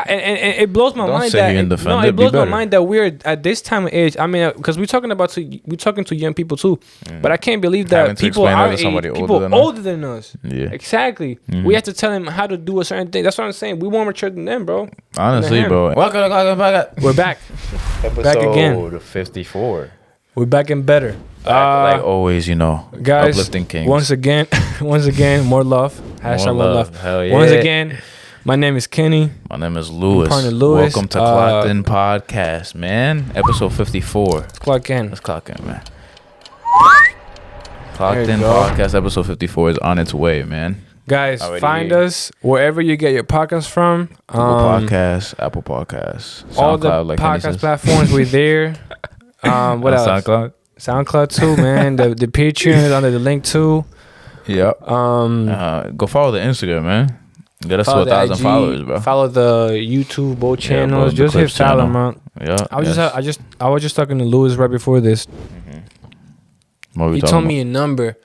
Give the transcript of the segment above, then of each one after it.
and it blows my mind that it blows my mind that we're at this time of age. I mean, because we're talking to young people too, but I can't believe that people our age, people older than us. Yeah, exactly. We have to tell them how to do a certain thing. That's what I'm saying. We more mature than them, bro. Honestly, bro. We're back. Episode back again. 54. We're back and better. Like always, you know, guys. Uplifting kings. Once again, more love. Hashtag more love. Hell yeah. Once again. My name is Kenny. My name is Lewis. Partner Lewis. Welcome to Clocked In Podcast, man. Episode 54. Let's clock in. Let's clock in, man. Clocked In Podcast, episode 54 is on its way, man. Guys, find us wherever you get your podcasts from. Google Podcasts, Apple Podcasts, SoundCloud, all the like podcast platforms, we're there. What else? SoundCloud too, man. The Patreon is under the link too. Yep. Go follow the Instagram, man. Get us to 1,000 followers, bro. Follow the YouTube both channels. Just hit follow, man. Yeah. I was just talking to Lewis right before this. Mm-hmm. He told me a number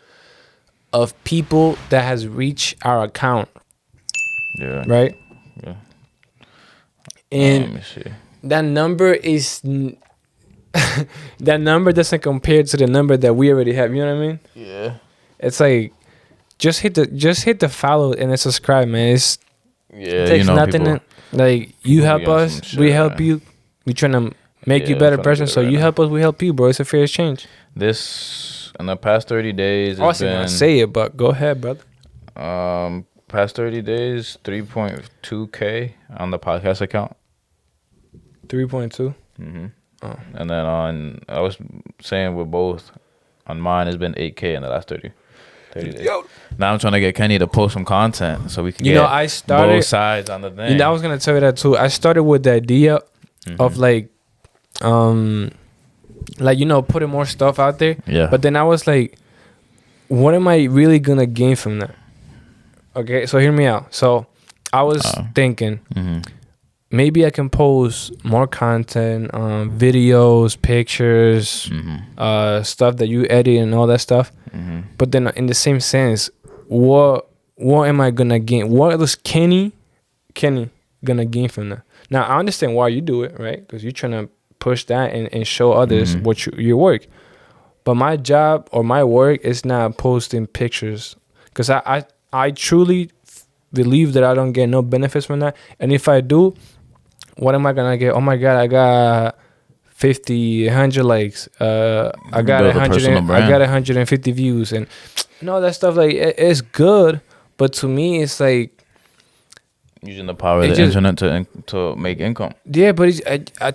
of people that has reached our account. Yeah. Right. Yeah. And let me see. That number is that number doesn't compare to the number that we already have. You know what I mean? Yeah. It's like. Just hit the follow and the subscribe, man. It takes nothing. You help us, we help you. We trying to make you a better person. So you help us, we help you, bro. It's a fair exchange. This in the past 30 days. I was gonna say it, but go ahead, brother. Past 30 days, 3.2K on the podcast account. 3.2. Mm-hmm. Oh. And then I was saying with both, on mine has been 8K in the last 30 days. Yo. Now I'm trying to get Kenny to post some content so we can get both sides on the thing. I was gonna tell you that too. I started with the idea of putting more stuff out there. Yeah. But then I was like, what am I really gonna gain from that? Okay, so hear me out. So I was thinking maybe I can post more content, videos, pictures, stuff that you edit and all that stuff. But then in the same sense, what am I gonna gain? What is Kenny gonna gain from that? Now I understand why you do it, right? Because you're trying to push that and show others what your work. But my job or my work is not posting pictures, because I truly believe that I don't get no benefits from that. And if I do, what am I gonna get? Oh my God, I got 50, 100 likes. I got 150 views, and all that stuff. Like it's good, but to me, it's like using the power of the internet to make income. Yeah, but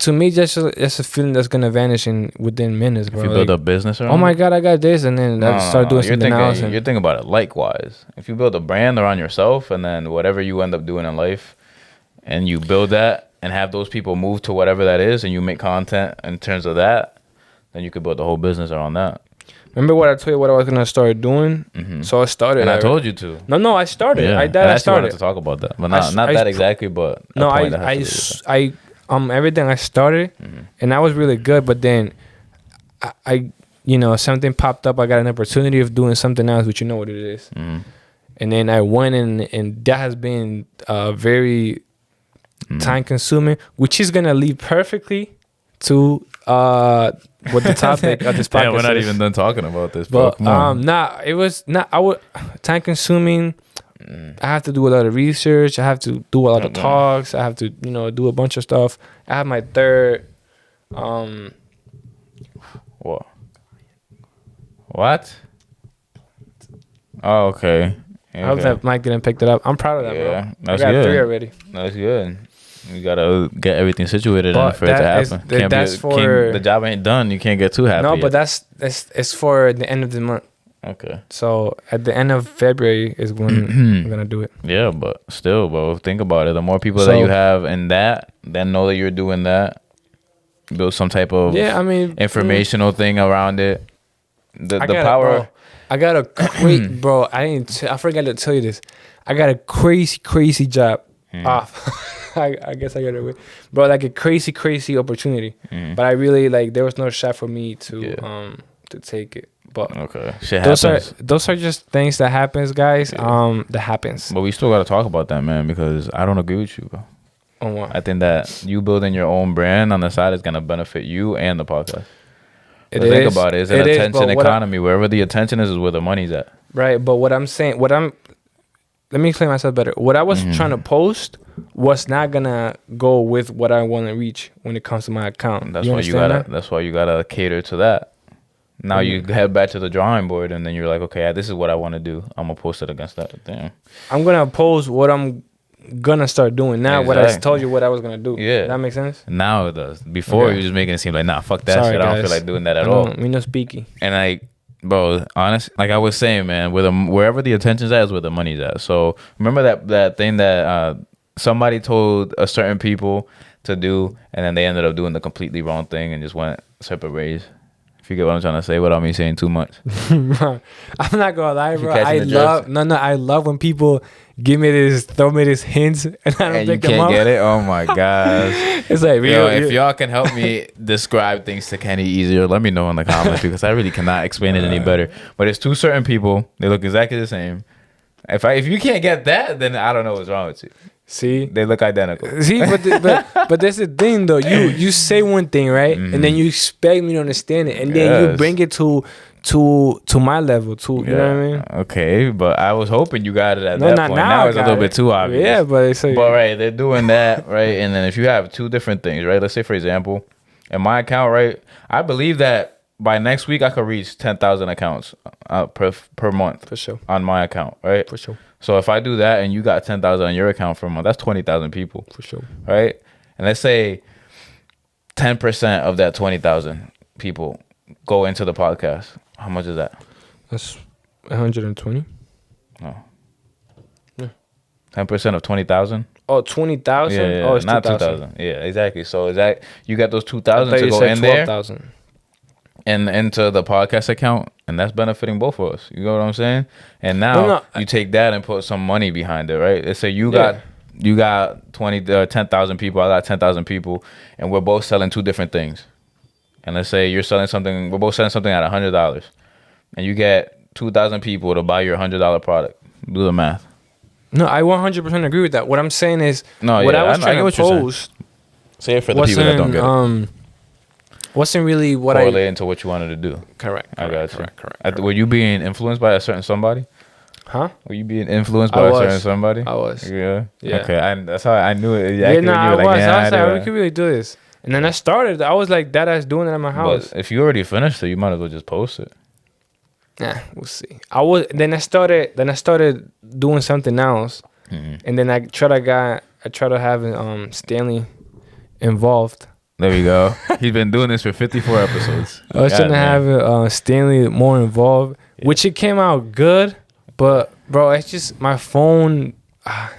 to me, that's a feeling that's gonna vanish within minutes, bro. If you build a business around, oh my God, I got this, and then I start doing something else. You're thinking about it likewise. If you build a brand around yourself, and then whatever you end up doing in life, and you build that. And have those people move to whatever that is, and you make content in terms of that, then you could build the whole business around that. Remember what I told you what I was gonna start doing? So I started. And I told you to. No, I started. Yeah. I started wanted to talk about that, but not that exactly. But no, I everything I started, and that was really good. But then, I something popped up. I got an opportunity of doing something else, which you know what it is. And then I went and that has been very time consuming, which is gonna lead perfectly to what the topic of this podcast we're not even done talking about this, but it was not time consuming. I have to do a lot of research, I have to do a lot of talks, I have to do a bunch of stuff. I have my third what oh okay I hope that Mike didn't pick that up. I'm proud of that, bro. That's I got good. 3 already. That's good. You gotta get everything situated for it to happen. The job ain't done. You can't get too happy. No, but it's for the end of the month. Okay. So at the end of February is when I'm gonna do it. Yeah, but still, bro, think about it. The more people that you have in that, then know that you're doing that. Build some type of informational thing around it. The power. I got a great bro. I forgot to tell you this. I got a crazy job. I guess I got it, bro. Like a crazy opportunity. But I really there was no shot for me to take it. But okay, shit happens. Those are just things that happens, guys. That happens. But we still gotta talk about that, man, because I don't agree with you, bro. On what? I think that you building your own brand on the side is gonna benefit you and the podcast. It Think is. about it. It's an attention economy. Wherever the attention is where the money's at. Right, but what I'm saying, let me explain myself better. What I was trying to post was not gonna go with what I want to reach when it comes to my account. That's why you gotta. That's why you gotta cater to that. Now you head back to the drawing board, and then you're like, okay, this is what I want to do. I'm gonna post it against that. Damn. I'm gonna post what I'm gonna start doing now. Exactly. What I told you what I was gonna do. Yeah, that makes sense. Now it does. Before you were just making it seem like, nah, fuck that shit. I don't feel like doing that at all. Me no speaky. And like, bro, honest, like I was saying, man, wherever the attention's at is where the money's at. So remember that thing that somebody told a certain people to do, and then they ended up doing the completely wrong thing and just went separate ways. You get what I'm trying to say without me saying too much. Bro, I'm not gonna lie, bro. I love when people throw me this hints, and I don't pick them up. You can't get it. Oh my gosh! It's like, if y'all can help me describe things to Kenny easier, let me know in the comments because I really cannot explain it any better. But it's two certain people. They look exactly the same. If you can't get that, then I don't know what's wrong with you. See, they look identical. See, but that's the thing though. You say one thing, right, and then you expect me to understand it, and then you bring it to my level too. You know what I mean? Okay, but I was hoping you got it at that point. Now it's a little bit too obvious. Yeah, but right, they're doing that, right, and then if you have two different things, right? Let's say for example, in my account, right, I believe that by next week I could reach 10,000 accounts per month. For sure. On my account, right? For sure. So if I do that and you got 10,000 on your account for a month, that's 20,000 people. For sure. Right? And let's say 10% of that 20,000 people go into the podcast. How much is that? That's 120. No. Yeah. 10% of 20,000? Oh, 20,000? Yeah, oh, it's not 2,000. Yeah, exactly. So is that you got those 2,000 to go in 12,000. there and into the podcast account, and that's benefiting both of us. You know what I'm saying? And now you take that and put some money behind it, right? Let's say you got 10,000 people. I got 10,000 people, and we're both selling two different things. And let's say you're selling something. We're both selling something at $100, and you get 2,000 people to buy your $100 product. Do the math. No, I 100% agree with that. What I'm saying is, I was trying to post. Say it for the people that don't get it. Wasn't really what correlating to what you wanted to do. Correct. I got you. Correct. Were you being influenced by a certain somebody? Huh? Were you being influenced by a certain somebody? I was. Yeah. Yeah. Okay. That's how I knew it. Yeah, no, I was. I was like, we could really do this. And then I started. I was like, that doing it at my house. But if you already finished it, you might as well just post it. Nah, we'll see. Then I started doing something else, and then I try to have Stanley involved. There we go. He's been doing this for 54 episodes. I was trying to have Stanley more involved, which it came out good, but bro, it's just my phone.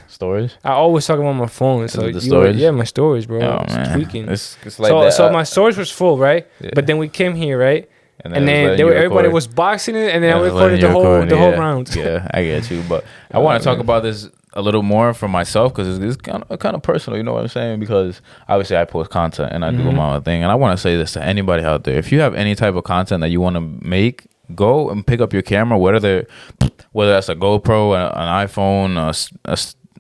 Storage? I always talk about my phone. So the storage? Yeah, my storage, bro. Oh, it's man. tweaking. It's like that. So my storage was full, right? Yeah. But then we came here, right? And then everybody was boxing it, and then I recorded the whole round. Yeah, I get you. But I want to talk about this a little more for myself because it's kind of personal. You know what I'm saying? Because obviously I post content and I do my own thing. And I want to say this to anybody out there: if you have any type of content that you want to make, go and pick up your camera, whether that's a GoPro, an iPhone,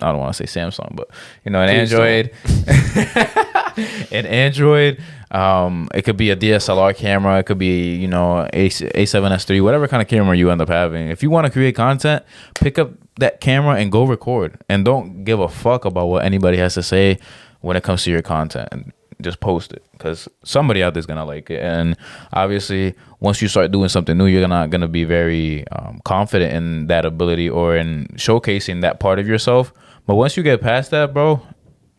I don't want to say Samsung, but an Android. An Android. It could be a DSLR camera. It could be A7S III, whatever kind of camera you end up having. If you want to create content, pick up that camera and go record. And don't give a fuck about what anybody has to say when it comes to your content. And just post it because somebody out there's gonna like it. And obviously, once you start doing something new, you're not gonna be very confident in that ability or in showcasing that part of yourself. But once you get past that, bro,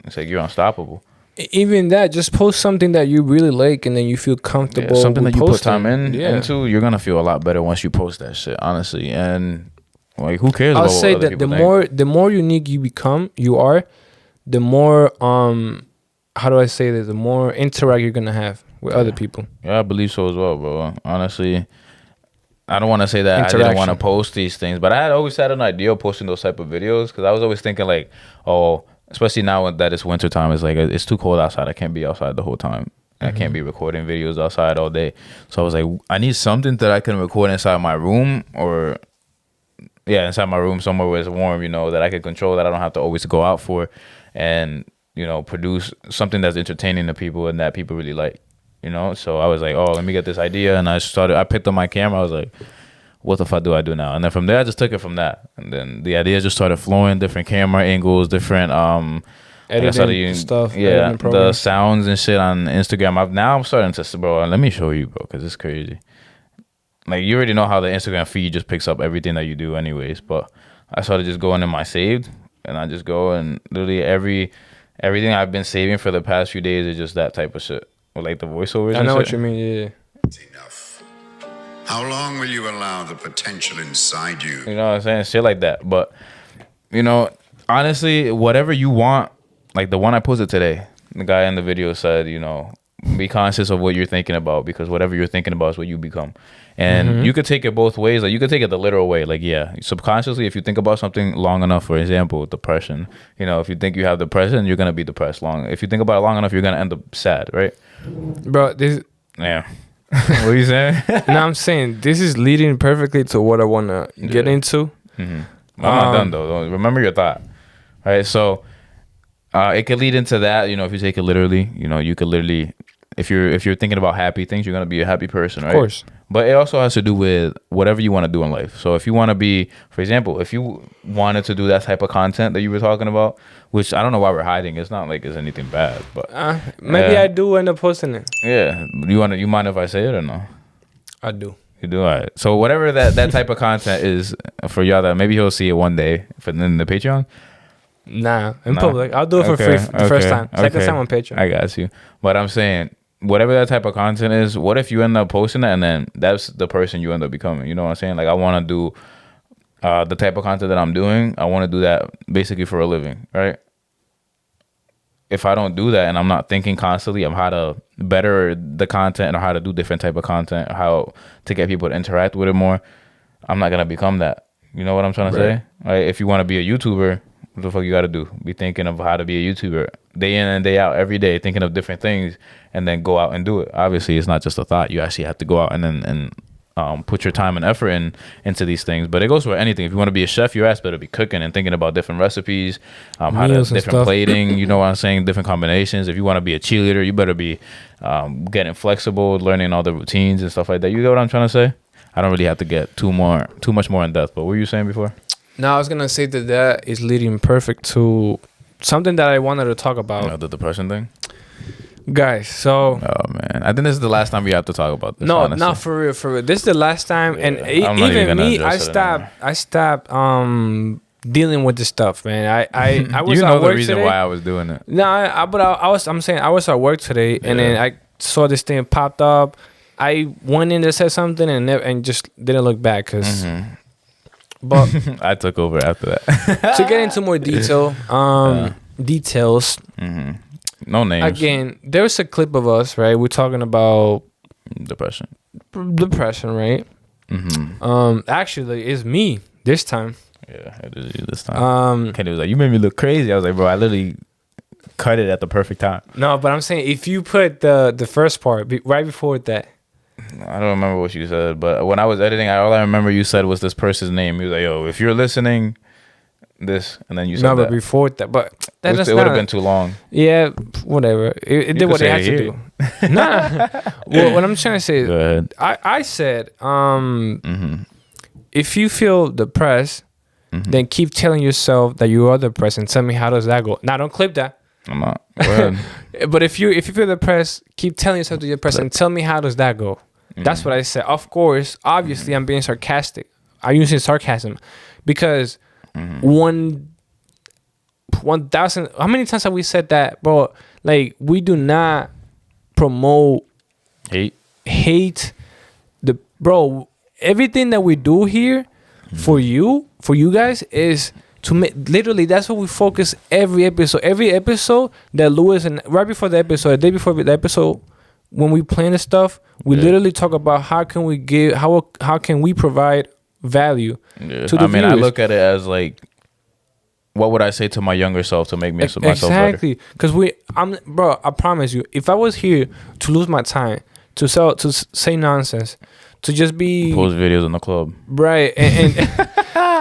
it's like you're unstoppable. Even that, just post something that you really like and then you feel comfortable. Something that you put time into, you're gonna feel a lot better once you post that shit, honestly. And like, who cares? I'll say that the more unique you are, the more how do I say this? The more interact you're gonna have with other people. Yeah, I believe so as well, bro. Honestly, I don't want to say that I didn't want to post these things, but I had always had an idea of posting those type of videos because I was always thinking like, especially now that it's winter time, it's like it's too cold outside. I can't be outside the whole time. I can't be recording videos outside all day. So I was like, I need something that I can record inside my room or inside my room somewhere where it's warm, that I can control, that I don't have to always go out for. And produce something that's entertaining to people and that people really like. So I was like, oh, let me get this idea, and I picked up my camera. I was like, what the fuck do I do now? And then from there, I just took it from that, and then the ideas just started flowing, different camera angles, different editing stuff, yeah, the sounds and shit on Instagram. I'm starting to, bro, let me show you, bro, because it's crazy. Like, you already know how the Instagram feed just picks up everything that you do anyways, but I started just going in my saved, and I just go, and literally everything I've been saving for the past few days is just that type of shit. With like the voiceovers. I know what you mean, yeah. It's enough. How long will you allow the potential inside you? You know what I'm saying? Shit like that. But, honestly, whatever you want, like the one I posted today, the guy in the video said, be conscious of what you're thinking about, because whatever you're thinking about is what you become. And you could take it both ways. Like, you could take it the literal way. Like, yeah, subconsciously, if you think about something long enough, for example, depression, if you think you have depression, you're going to be depressed long. If you think about it long enough, you're going to end up sad, right? Bro, this... Yeah. What are you saying? No, I'm saying this is leading perfectly to what I want to get into. I'm not done, though. Remember your thought. All right, so it could lead into that, if you take it literally. You could literally... If you're thinking about happy things, you're going to be a happy person, right? Of course. But it also has to do with whatever you want to do in life. So if you want to be, for example, if you wanted to do that type of content that you were talking about, which I don't know why we're hiding. It's not like it's anything bad, but maybe I do end up posting it. Yeah. You mind if I say it or no? I do. You do? All right. So whatever that type of content is for y'all, that maybe he'll see it one day in the Patreon. Nah, in public. I'll do it for free the first time. Second time on Patreon. I got you. But I'm saying, whatever that type of content is, what if you end up posting that and then that's the person you end up becoming? You know what I'm saying? Like, I want to do the type of content that I'm doing. I want to do that basically for a living, right? If I don't do that and I'm not thinking constantly of how to better the content or how to do different type of content, or how to get people to interact with it more, I'm not going to become that. You know what I'm trying to say? Right? If you want to be a YouTuber, what the fuck you got to do? Be thinking of how to be a YouTuber day in and day out, every day, thinking of different things, and then go out and do it. Obviously, it's not just a thought. You actually have to go out and put your time and effort into these things. But it goes for anything. If you want to be a chef, your ass better be cooking and thinking about different recipes, how to different stuff. Plating. You know what I'm saying? Different combinations. If you want to be a cheerleader, you better be getting flexible, learning all the routines and stuff like that. You get what I'm trying to say? I don't really have to get too much more in depth. But what were you saying before? No, I was gonna say that is leading perfect to something that I wanted to talk about. The depression thing, guys. So, oh man, I think this is the last time we have to talk about this. No, honestly. not for real. For real, this is the last time. Yeah, and even me, I stopped dealing with this stuff, man. I was you know at work the reason today. why I was doing it. No, I'm saying I was at work today, and then I saw this thing popped up. I went in to say something and just didn't look back because. But I took over after that. To get into more details. No names. Again, there's a clip of us, right? We're talking about depression, right? Actually, it's me this time. Yeah, it is you this time. Kenny was like, "You made me look crazy." I was like, "Bro, I literally cut it at the perfect time." No, but I'm saying if you put the first part right before that. I don't remember what you said, but when I was editing, all I remember you said was this person's name. He was like, "Yo, if you're listening, this," and then you said but before that, but that it would have been too long. Yeah, whatever. It did what it had to do. Nah. Well, what I'm trying to say is, go ahead. I said, if you feel depressed, then keep telling yourself that you are depressed and tell me how does that go. Now, don't clip that. I'm not. Go ahead. But if you feel depressed, keep telling yourself that you're depressed and tell me how does that go. That's what I said. Of course, obviously, I'm being sarcastic. I'm using sarcasm because 1,000. How many times have we said that, bro? Like, we do not promote hate. Bro, everything that we do here for you guys is to make. Literally, that's what we focus every episode. Every episode that Lewis and right before the episode, the day before the episode. When we plan this stuff, we literally talk about how can we provide value to the viewers. I look at it as like, what would I say to my younger self to make myself better? Exactly, because bro, I promise you, if I was here to lose my time to say nonsense, to just be post videos in the club, right, and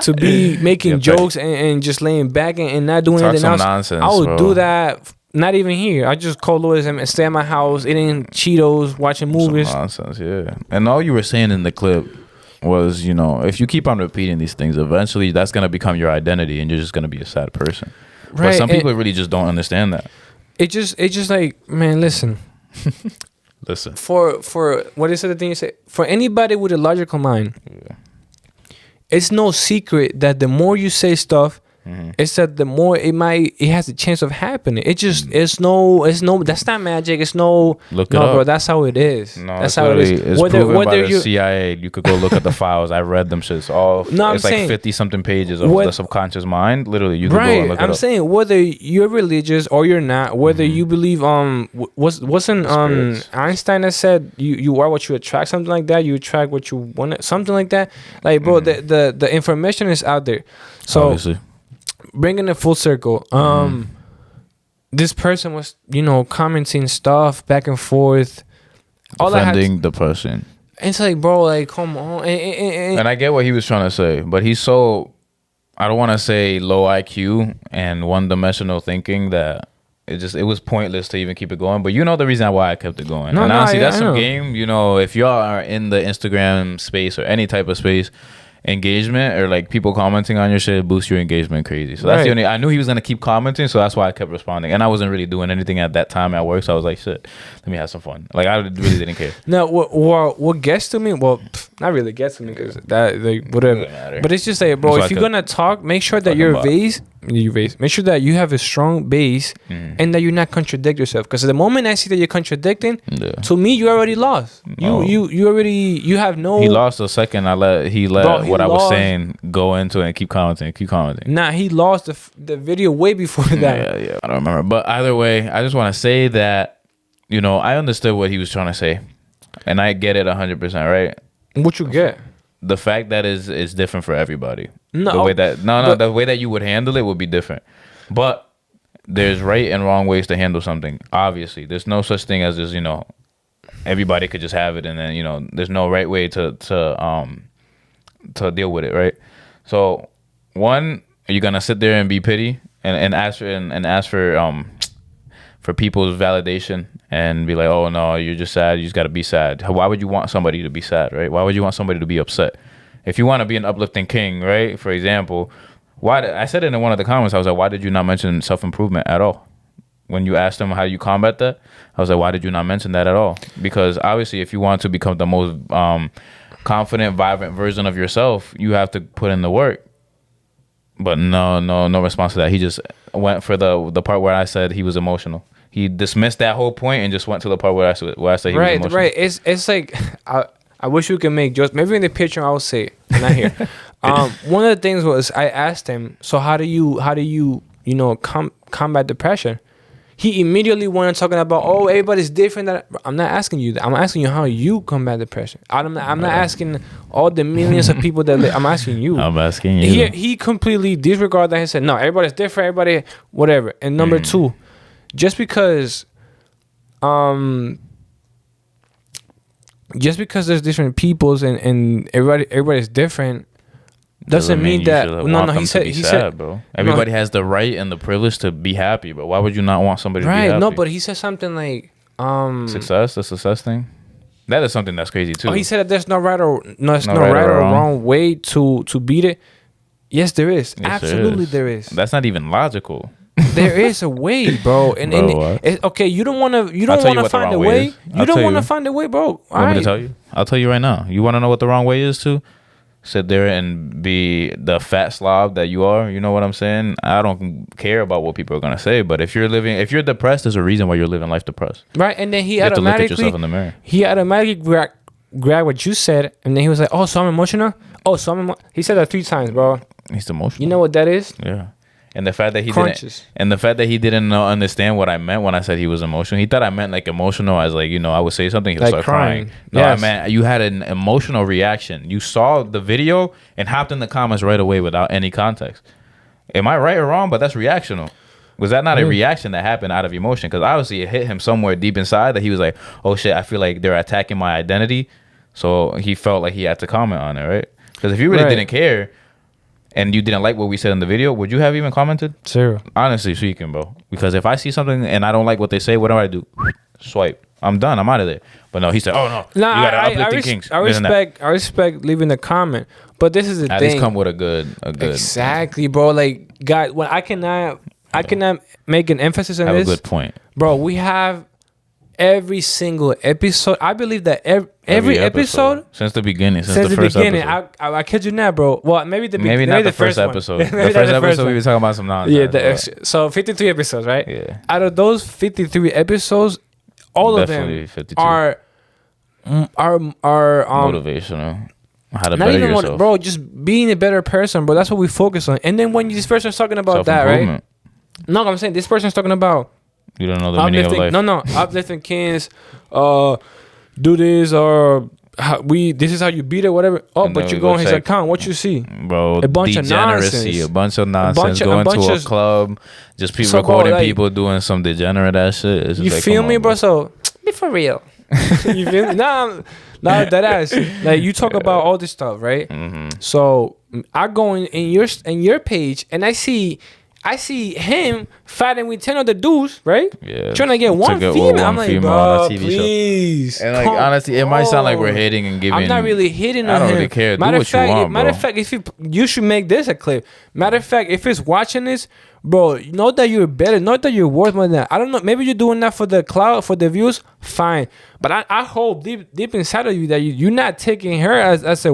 to be making jokes and just laying back and not doing anything else, nonsense, I would do that not even here. I just call Louis and stay at my house, eating Cheetos, watching movies. Some nonsense, yeah. And all you were saying in the clip was, you know, if you keep on repeating these things, eventually that's gonna become your identity, and you're just gonna be a sad person. Right. But some people really just don't understand that. It just like, man, listen. Listen. For what is it the thing you say? For anybody with a logical mind, it's no secret that the more you say stuff, it's that the more it has a chance of happening. It just it's no that's not magic. It's no bro. That's how it is. No, that's how it is. It's proven by the CIA. You could go look at the files. I read them shits all. No, it's like 50 something pages of the subconscious mind. Literally, you could go and look it up. I'm saying whether you're religious or you're not, whether you believe wasn't Einstein that said you are what you attract, something like that. You attract what you want, something like that. Like bro, the information is out there. So. Obviously. Bringing it full circle, this person was, you know, commenting stuff back and forth, defending the person. It's like, bro, like, come on. And I get what he was trying to say, but he's so, I don't want to say low IQ and one-dimensional thinking that it was pointless to even keep it going. But you know the reason why I kept it going. And honestly, that's some game. You know, if y'all are in the Instagram space or any type of space, engagement or like people commenting on your shit boosts your engagement crazy. So that's the only. I knew he was gonna keep commenting, so that's why I kept responding. And I wasn't really doing anything at that time at work, so I was like, shit, let me have some fun. Like I really didn't care. No, what gets to me? Well, not really gets to me because that like whatever. But it's just like, bro, if you're gonna talk, make sure that your base. Make sure that you have a strong base and that you're not contradict yourself. Because the moment I see that you're contradicting, to me you already lost. You have no. He lost the second I let what I was saying go into it and keep commenting. Nah, he lost the video way before that. Yeah, I don't remember. But either way, I just want to say that, you know, I understood what he was trying to say, and I get it 100%. Right? What you get? The fact that is different for everybody. The way that you would handle it would be different. But there's right and wrong ways to handle something. Obviously, there's no such thing as just, you know, everybody could just have it, and then, you know, there's no right way to deal with it, right? So, one, are you gonna sit there and be pity and ask for people's validation and be like, oh no, you're just sad, you just gotta be sad? Why would you want somebody to be sad, right? Why would you want somebody to be upset? If you want to be an uplifting king, right? For example, I said it in one of the comments, I was like, why did you not mention self-improvement at all? When you asked him how you combat that, I was like, why did you not mention that at all? Because obviously, if you want to become the most confident, vibrant version of yourself, you have to put in the work. But no response to that. He just went for the part where I said he was emotional. He dismissed that whole point and just went to the part where I said he was emotional. Right. It's like I wish we could make jokes. Maybe in the picture I'll say it. Not here. One of the things was I asked him, so how do you combat depression? He immediately went talking about, oh, everybody's different. I'm not asking you that. I'm asking you how you combat depression. I'm not asking all the millions of people that I'm asking you. I'm asking you. He completely disregarded that. He said, no, everybody's different. Everybody, whatever. And number two, just because there's different peoples and everybody's different doesn't mean that he said bro. Everybody has the right and the privilege to be happy, but why would you not want somebody to be happy? No, but he said something like success, the success thing. That is something that's crazy too. Oh, he said that there's no right or wrong way to beat it. Yes, there is. Yes, absolutely there is. That's not even logical. There is a way, bro. And okay, you don't want to find a way. You don't want to find a way, bro. Want me to tell you? I'll tell you right now. You want to know what the wrong way is too? Sit there and be the fat slob that you are. You know what I'm saying? I don't care about what people are gonna say, but if you're depressed, there's a reason why you're living life depressed. Right, and then you have to look at yourself in the mirror. He automatically grabbed what you said, and then he was like, "Oh, so I'm emotional." Oh, so he said that 3 times, bro. He's emotional. You know what that is? Yeah. And the fact that he didn't understand what I meant when I said he was emotional. He thought I meant like emotional as like, you know, I would say something, he'll start crying. No, yes. I meant you had an emotional reaction. You saw the video and hopped in the comments right away without any context. Am I right or wrong? But that's reactional. Was that not a reaction that happened out of emotion? Because obviously it hit him somewhere deep inside that he was like, oh shit, I feel like they're attacking my identity. So he felt like he had to comment on it, right? Because if you really didn't care, and you didn't like what we said in the video, would you have even commented? Zero. Honestly speaking, bro. Because if I see something and I don't like what they say, what do I do? Swipe. I'm done. I'm out of there. But no, he said, "Oh no, you gotta uplift the kings." I respect leaving a comment, but this is the thing. At least come with a good. Exactly, bro. Like, God, when I cannot make an emphasis on this. Have a good point, bro. We have every single episode. I believe that every episode since the beginning, since the first episode. I kid you not, bro. Well, maybe not the first episode. The first episode we were talking about some nonsense. Yeah, so 53 episodes, right? Yeah. Out of those 53 episodes, all definitely of them 52. are motivational. How to better yourself, bro. Just being a better person, bro. That's what we focus on. And then when this person's talking about that, right? No, I'm saying this person's talking about. You don't know the meaning of life. No, uplifting kings. Do this or this is how you beat it, whatever. Oh, and but you go on his account. What you see, bro? A bunch of nonsense. A bunch of nonsense. Going to a club, just people recording people doing some degenerate ass shit. It's just you feel me, bro? So be for real. You feel me? Nah, that ass. Like you talk about all this stuff, right? Mm-hmm. So I go in your page and I see him fighting with 10 other dudes, right? Yeah. Trying to get one female. I'm like, bro, please. Show. And like, honestly, it might sound like we're hating and giving. I'm not really hitting on him. I don't really care. Do what you want, bro. Matter of fact, if you should make this a clip. Matter of fact, if it's watching this, bro, know that you're better. Know that you're worth more than that. I don't know. Maybe you're doing that for the clout, for the views. Fine. But I hope deep inside of you that you're not taking her as a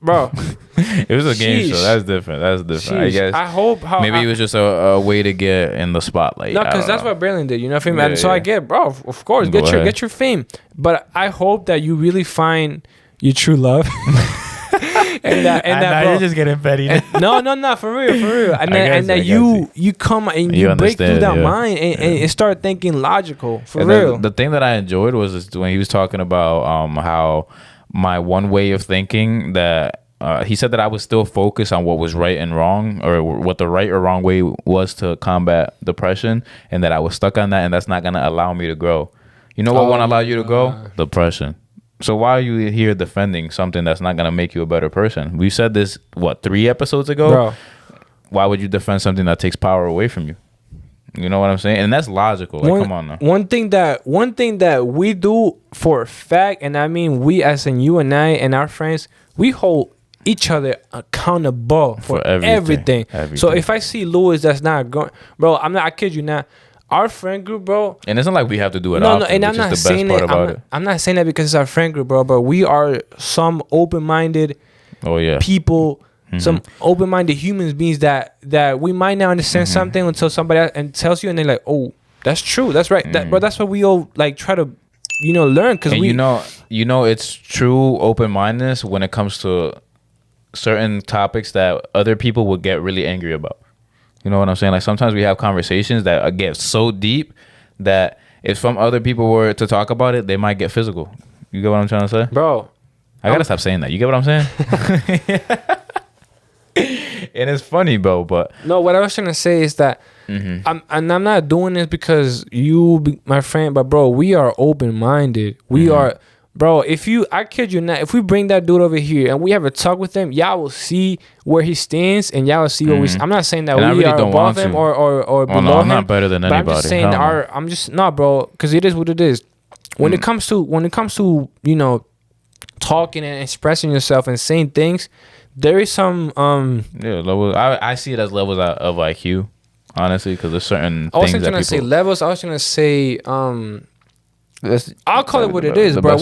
bro. It was a game show. That's different. I guess. I hope maybe it was just a way to get in the spotlight. No, because that's what Braylon did. You know what I mean? Yeah, so I get, bro. Of course, get your fame. But I hope that you really find your true love. and that, bro, you're just getting petty. No, for real. And that you come and you break through that mind and start thinking logical. For real. The thing that I enjoyed was when he was talking about how my one way of thinking that. He said that I was still focused on what was right and wrong, or what the right or wrong way was to combat depression, and that I was stuck on that, and that's not going to allow me to grow. You know what won't allow you to grow? Depression. So why are you here defending something that's not going to make you a better person? We said this, 3 episodes ago? Bro. Why would you defend something that takes power away from you? You know what I'm saying? And that's logical. Like, come on now. One thing that we do for a fact, and I mean we as in you and I and our friends, we hold each other accountable for everything. So if I see Louis that's not going, bro, I kid you not. Our friend group, bro. And it's not like we have to do it often. No, and I'm not saying that. I'm not saying that because it's our friend group, bro. But we are some open-minded people, some open-minded human beings that we might not understand something until somebody else and tells you, and they're like, "Oh, that's true, that's right." But that's what we all like try to, learn because we. You know, it's true open-mindedness when it comes to certain topics that other people would get really angry about. You know what I'm saying? Like sometimes we have conversations that get so deep that if some other people were to talk about it, they might get physical. You get what I'm trying to say? Bro, I gotta stop saying that. You get what I'm saying? And it's funny, bro, but no, what I was trying to say is that I'm not doing this because you be my friend, but bro, we are open-minded. We are. Bro, I kid you not, if we bring that dude over here and we have a talk with him, y'all will see where he stands and y'all will see where I'm not saying that we really are above him or below him. I'm not better than anybody. I'm just saying bro, because it is what it is. When it comes to talking and expressing yourself and saying things, there is some levels. I see it as levels of IQ, honestly, because there's certain. I wasn't trying to say levels. I was trying to say I'll call it what it is, bro.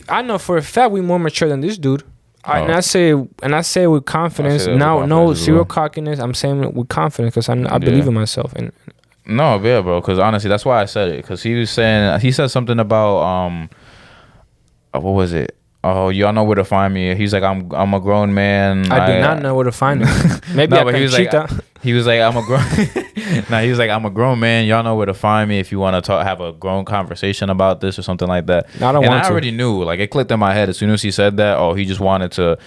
I know for a fact we more mature than this dude. And I say with confidence. Now, no zero cockiness. I'm saying with confidence because I believe in myself. And no, yeah, bro. Because honestly, that's why I said it. Because he said something about what was it? Oh, y'all know where to find me. He's like, I'm a grown man. I do not know where to find him. Maybe I can cheat. He was like, I'm a grown. Nah, he was like, I'm a grown man. Y'all know where to find me if you want to talk, have a grown conversation about this or something like that. I don't and want I to. already knew. Like, it clicked in my head as soon as he said that. Oh, he just wanted to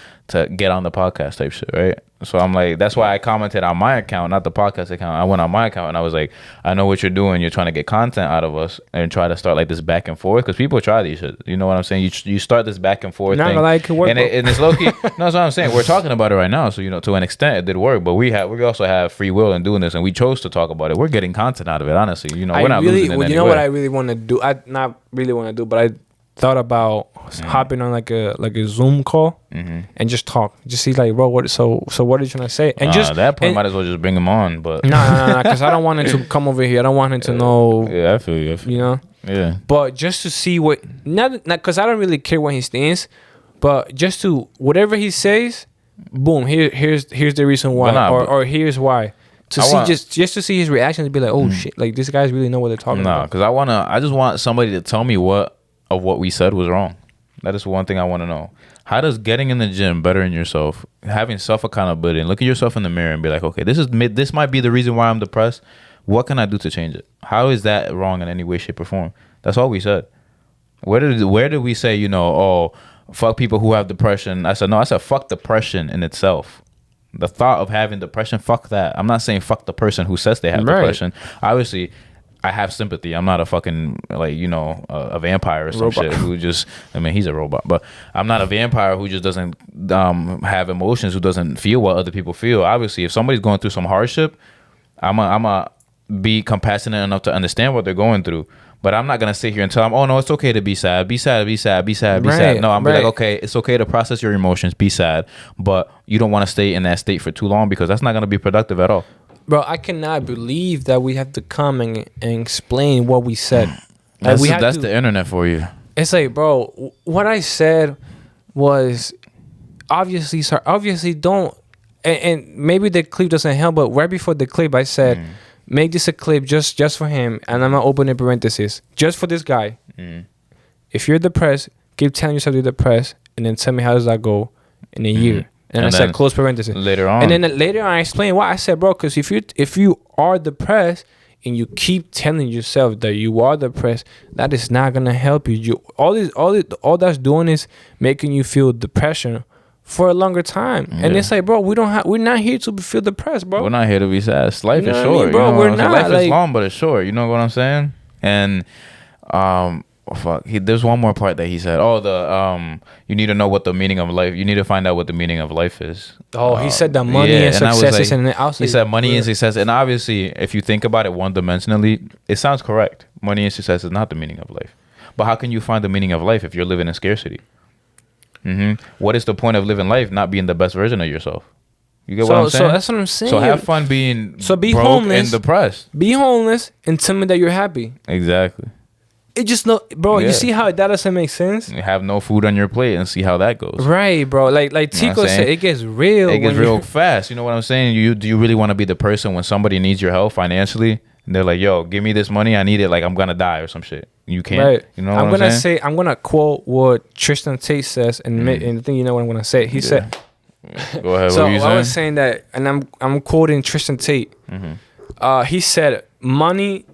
get on the podcast type shit, right? So I'm like, that's why I commented on my account, not the podcast account. I went on my account and I was like, I know what you're doing. You're trying to get content out of us and try to start like this back and forth because people try these shit. You know what I'm saying? You start this back and forth thing. Like it work, and it's low key. No, that's what I'm saying. We're talking about it right now, so to an extent it did work. But we also have free will in doing this, and we chose to talk about it. We're getting content out of it, honestly. We're not losing it. You know what I really want to do? I not really want to do, but I thought about hopping on like a Zoom call and just talk, just see like, bro, what? So what are you trying to say? And just at that point, might as well just bring him on. But no, because I don't want him to come over here. I don't want him to know. Yeah, I feel you. You know. Yeah. But just to see what, not because I don't really care what he stands, but just to whatever he says, boom, here's the reason why, or here's why. Just to see his reaction to be like, oh shit, like these guys really know what they're talking about. Because I just want somebody to tell me what we said was wrong. That is one thing I want to know. How does getting in the gym, bettering yourself, having self accountability, and looking yourself in the mirror and be like, okay, this might be the reason why I'm depressed. What can I do to change it? How is that wrong in any way, shape, or form? That's all we said. Where did we say, oh, fuck people who have depression? I said, no, I said fuck depression in itself. The thought of having depression, fuck that. I'm not saying fuck the person who says they have depression. Obviously, I have sympathy. I'm not a fucking, a vampire or some shit who just, he's a robot, but I'm not a vampire who just doesn't have emotions, who doesn't feel what other people feel. Obviously, if somebody's going through some hardship, I'm a be compassionate enough to understand what they're going through. But I'm not going to sit here and tell them, oh, no, it's okay to be sad. Be sad, be sad, be sad, be sad. No, I'm be like, okay, it's okay to process your emotions, be sad. But you don't want to stay in that state for too long because that's not going to be productive at all. Bro, I cannot believe that we have to come and explain what we said. That's the internet for you. It's like, bro, what I said was obviously don't, and maybe the clip doesn't help, but right before the clip, I said, make this a clip just for him, and I'm gonna open a parenthesis just for this guy. If you're depressed, keep telling yourself you're depressed, and then tell me how does that go in a year. And I said close parenthesis. Later on, and then later on, I explained why. I said, bro, because if you are depressed and you keep telling yourself that you are depressed, that is not gonna help you. All that's doing is making you feel depression for a longer time. And it's like, bro, we're not here to feel depressed, bro. We're not here to be sad. Life is short, I mean, bro. We're not. Life is long, but it's short. You know what I'm saying? And there's one more part that he said. Oh, you need to know what the meaning of life. You need to find out what the meaning of life is. Oh, he said that money and success is, and he said money and success. And obviously, if you think about it one-dimensionally, it sounds correct. Money and success is not the meaning of life. But how can you find the meaning of life if you're living in scarcity? What is the point of living life not being the best version of yourself? You get what I'm saying? So that's what I'm saying. So have fun being be broke homeless, and depressed. Be homeless and tell me that you're happy. Exactly. It just bro. You see how that doesn't make sense? You have no food on your plate and see how that goes. Right, bro. Like Tico said, it gets real. It gets real fast. You know what I'm saying? Do you really want to be the person when somebody needs your help financially? And they're like, yo, give me this money. I need it. Like, I'm going to die or some shit. You can't. Right. You know what I'm saying? I'm going to quote what Tristan Tate says. And the thing, you know what I'm going to say? He said. Go ahead. So what were you saying? I was saying that, and I'm quoting Tristan Tate. He said, money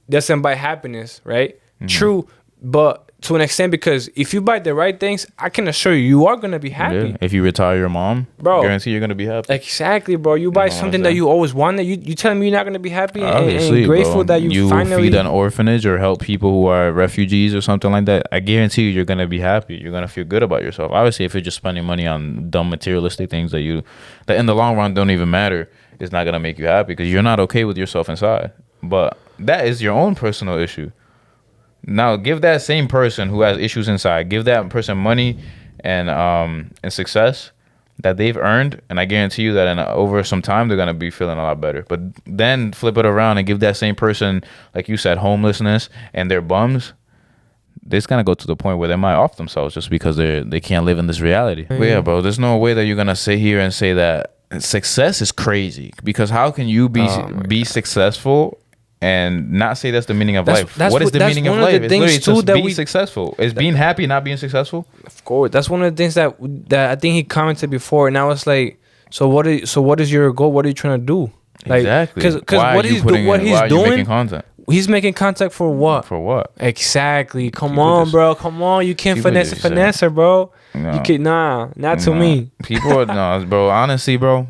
doesn't buy happiness, right? True. But to an extent, because if you buy the right things, I can assure you are going to be happy. Yeah. If you retire your mom, bro, guarantee you're going to be happy. Exactly, bro. You buy something that you always wanted. You telling me you're not going to be happy and grateful, bro, that you finally feed an orphanage or help people who are refugees or something like that. I guarantee you're going to be happy. You're going to feel good about yourself. Obviously, if you're just spending money on dumb materialistic things that in the long run don't even matter, it's not going to make you happy because you're not okay with yourself inside. But that is your own personal issue. Now, give that same person who has issues inside, give that person money and success that they've earned, and I guarantee you that over some time, they're going to be feeling a lot better. But then flip it around and give that same person, like you said, homelessness and their bums. They're going to go to the point where they might off themselves just because they can't live in this reality. But yeah, bro, there's no way that you're going to sit here and say that success is crazy, because how can you be successful and not say that's the meaning of life? What is the meaning of life? It's literally just being successful. Is being happy not being successful? Of course. That's one of the things that I think he commented before, and I was like, so what is your goal? What are you trying to do? Like, exactly. Because what he's doing, making content? He's making content for what? For what? Exactly. Come on, bro. Come on. You can't finesse her, bro. No. You can not to me. People, no, bro. Honestly, bro.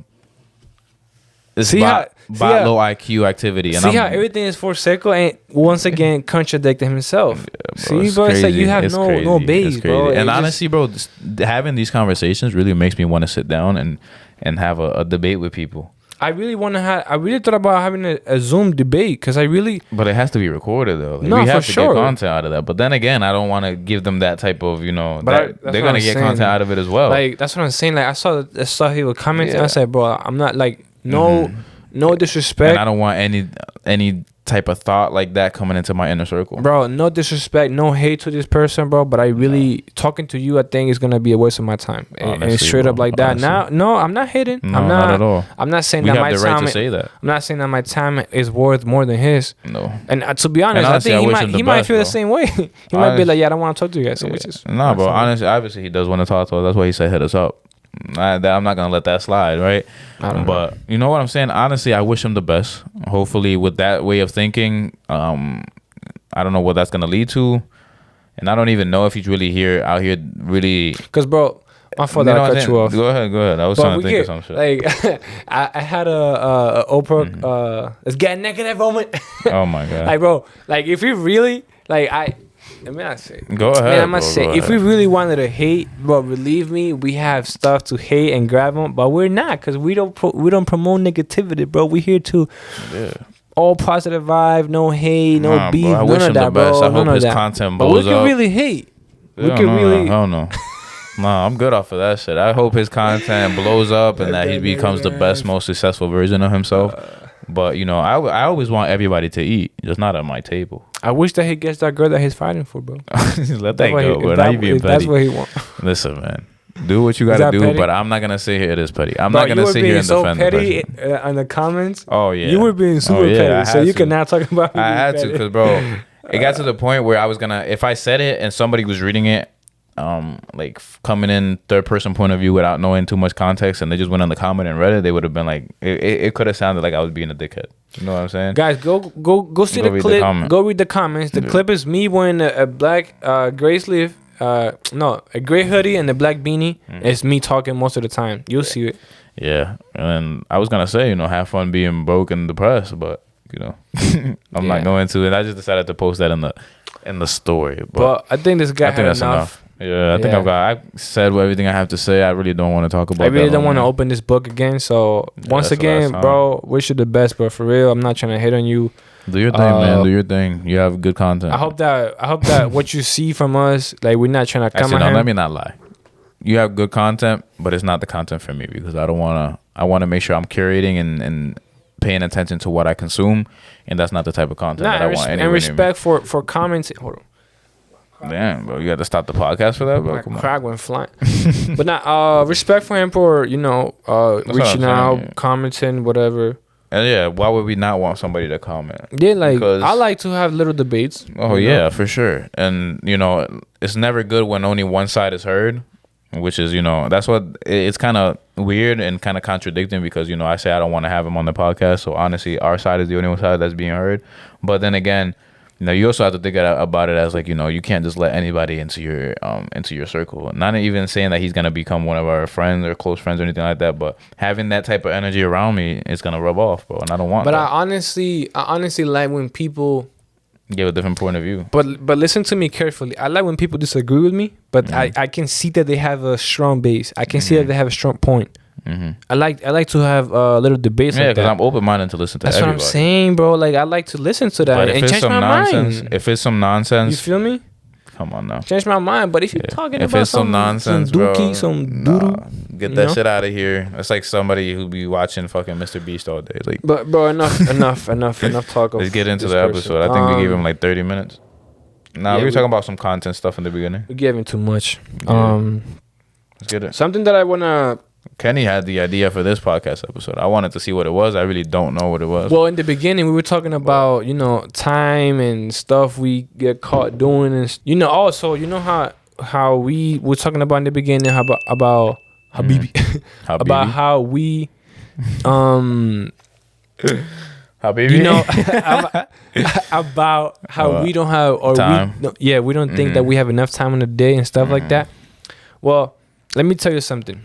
It's low IQ activity. And how everything is for circle and once again contradicting himself. Yeah, bro, bro, it's like you have no base, bro. And honestly, bro, having these conversations really makes me want to sit down and have a debate with people. I really thought about having a Zoom debate because But it has to be recorded though. No, we have for to get content out of that. But then again, I don't want to give them that type of, they're gonna get content out of it as well. Like that's what I'm saying. Like I saw he was commenting. And I said, bro, I'm not like no disrespect. And I don't want any type of thought like that coming into my inner circle. Bro, no disrespect, no hate to this person, bro. But I really talking to you, I think is gonna be a waste of my time. And straight up like that. Now, no, I'm not hating. No, I'm not at all. I'm not saying we that have my the right time. To say that. I'm not saying that my time is worth more than his. No. And to be honest, honestly, I think he might feel the same way. He might be like, yeah, I don't want to talk to you guys. So no, bro. Honestly, obviously, he does want to talk to us. That's why he said hit us up. I'm not gonna let that slide, right? But you know what I'm saying? Honestly, I wish him the best. Hopefully, with that way of thinking, I don't know what that's gonna lead to, and I don't even know if he's really out here really. Because, bro, my fault that I cut you off. Go ahead. I was trying to think of some shit. Like, I had a Oprah. Let's get negative moment. Oh my god! Like, bro, like if you really like let me not say. Go ahead. Man, I must say, if we really wanted to hate, bro, believe me, we have stuff to hate and grab them, but we're not because we don't promote negativity, bro. We here to all positive vibe, no hate, no beef, bro, none of that, bro. I hope his content blows up. But we can really hate. I don't know. No, I'm good off of that shit. I hope his content blows up and that he becomes the best, most successful version of himself. But I always want everybody to eat, just not at my table. I wish that he gets that girl that he's fighting for, bro. Let that go, bro. Now you being petty. That's what he wants. Listen, man. Do what you gotta do, petty? But I'm not gonna sit here. It is petty. I'm not gonna sit here and defend the person. You were being so petty in the comments. Oh yeah, you were being super petty. So you can now talk about. I had to, because bro, it got to the point where I was gonna, if I said it and somebody was reading it, like coming in third person point of view without knowing too much context, and they just went on the comment and read it, they would have been like, it could have sounded like I was being a dickhead. You know what I'm saying? Guys, go see the clip. Go read the comments. The clip is me wearing a black gray sleeve, a gray hoodie and a black beanie. It's me talking most of the time. You'll see it. Yeah, and I was gonna say, have fun being broke and depressed, but I'm not going to. And I just decided to post that in the story. But I think this guy had enough. Yeah, I think I said everything I have to say. I really don't want to talk about. I really don't want to open this book again. So once again, bro, wish you the best, bro. For real, I'm not trying to hate on you. Do your thing, man. Do your thing. You have good content. I hope that what you see from us, like we're not trying to come at him. Let me not lie. You have good content, but it's not the content for me because I don't wanna. I want to make sure I'm curating and paying attention to what I consume, and that's not the type of content that I want. And respect for commenting. Hold on. Damn, bro, you had to stop the podcast for that, bro. My crack went flying. But not respect for him for reaching out, commenting, whatever. And why would we not want somebody to comment? Yeah, like I like to have little debates. Oh yeah, for sure. And it's never good when only one side is heard, which is that's what it's kind of weird and kind of contradicting because I say I don't want to have him on the podcast. So honestly, our side is the only side that's being heard. But then again, you also have to think about it as like you can't just let anybody into your circle. Not even saying that he's gonna become one of our friends or close friends or anything like that, but having that type of energy around me is gonna rub off, bro. And I don't want. But that. I honestly like when people give a different point of view. But listen to me carefully. I like when people disagree with me, but I can see that they have a strong base. I can see that they have a strong point. I like to have little debates. Yeah, because I'm open minded to listen to. That's everybody. what I'm saying, bro. Like I like to listen to that but and change my mind. If it's some nonsense, you feel me? Come on now. Change my mind. But if you're talking if about it's some nonsense, some dookie, bro, some doodoo, get that shit out of here. It's like somebody who be watching fucking Mr. Beast all day. Like, but bro, enough talk. Let's get into the episode. I think we gave him like 30 minutes. Nah, we were talking about some content stuff in the beginning. We gave him too much. Let's get it. Something that I wanna. Kenny had the idea for this podcast episode. I wanted to see what it was. I really don't know what it was. Well, in the beginning, we were talking about time and stuff we get caught doing, and also how we were talking about in the beginning about Habibi, about how we Habibi. You know, about how we don't have or time. we don't think that we have enough time in the day and stuff like that. Well, let me tell you something.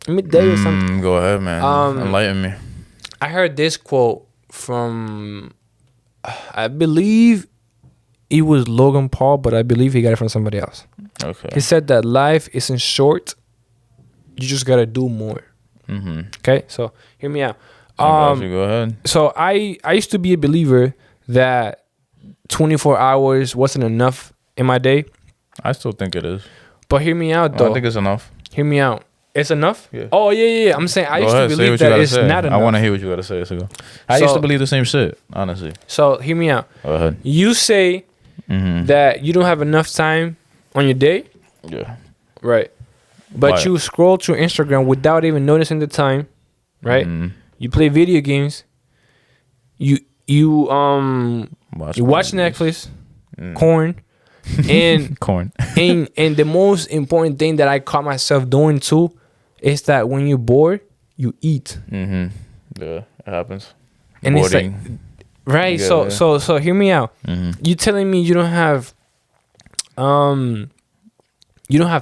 Go ahead, man. Enlighten me. I heard this quote from, I believe it was Logan Paul, but I believe he got it from somebody else. Okay. He said that life isn't short. You just gotta do more. Okay, so hear me out. Go ahead. So I used to be a believer that 24 hours wasn't enough in my day. I still think it is. But hear me out, though. I think it's enough. Hear me out. It's enough? Yeah. Oh, yeah. I'm saying I used to believe that it's not enough. I want to hear what you got to say. I used to believe the same shit, honestly. So hear me out. Go ahead. You say that you don't have enough time on your day. Yeah. Right. But Why? you scroll through Instagram without even noticing the time. Right? You play video games. You watch Netflix. Corn. And corn. and the most important thing that I caught myself doing too is that when you're bored, you eat. Yeah, it happens. And Boarding. it's like, right? So hear me out. You telling me you don't have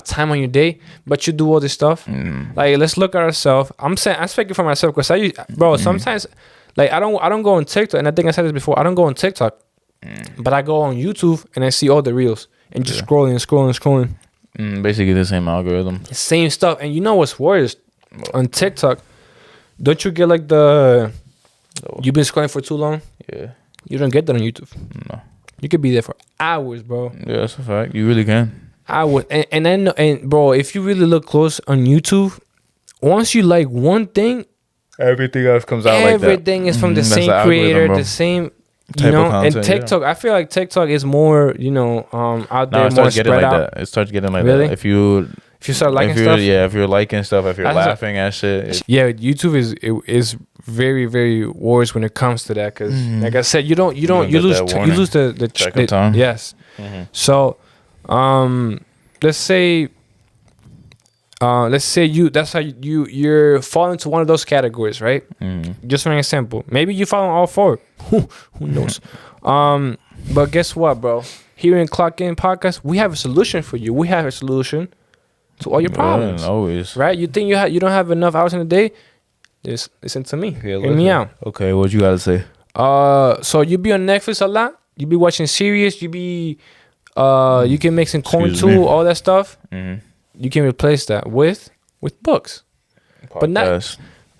time on your day, but you do all this stuff. Like, let's look at ourselves. I'm speaking for myself because sometimes, like, I don't go on TikTok, and I think I said this before. I don't go on TikTok. But I go on YouTube and I see all the reels and just scrolling. Basically the same algorithm. Same stuff. And you know what's worse? On TikTok, don't you get like you've been scrolling for too long? Yeah. You don't get that on YouTube. No. You could be there for hours, bro. Yeah, that's a fact. You really can. Hours. And then, bro, if you really look close on YouTube, once you like one thing, everything else comes out like that. Everything is from the same creator, the same... You know, content, and TikTok, I feel like TikTok is more, out there, more spread out. It starts getting like really? that. If you start liking stuff, if you're liking stuff, if you're laughing at shit, YouTube is very, very worse when it comes to that. Because like I said, you lose the time. Yes. So, let's say you're falling into one of those categories, right? Just for an example, maybe you fall in all four. Who knows? But guess what, bro? Here in Clock In Podcast, we have a solution for you. We have a solution to all your problems. Always, right? You think you don't have enough hours in a day? Just listen to me. Hear me out. Okay, what you gotta say? So you be on Netflix a lot. You be watching series. You be you can make some corn too. All that stuff. You can replace that with books. Podcast. But not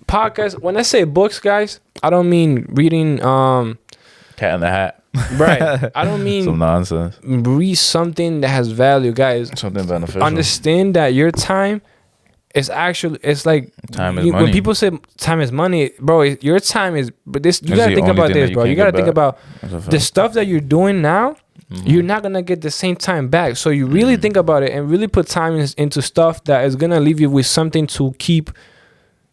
podcasts. When I say books, guys, I don't mean reading Cat in the Hat. Right. I don't mean some nonsense. Read something that has value, guys. Something beneficial. Understand that your time is actually, it's like time is money. When people say time is money, bro, your time is, but this, you gotta think about this, bro. You gotta think about the stuff that you're doing now. You're not gonna get the same time back. So you really think about it and really put time into stuff that is gonna leave you with something to keep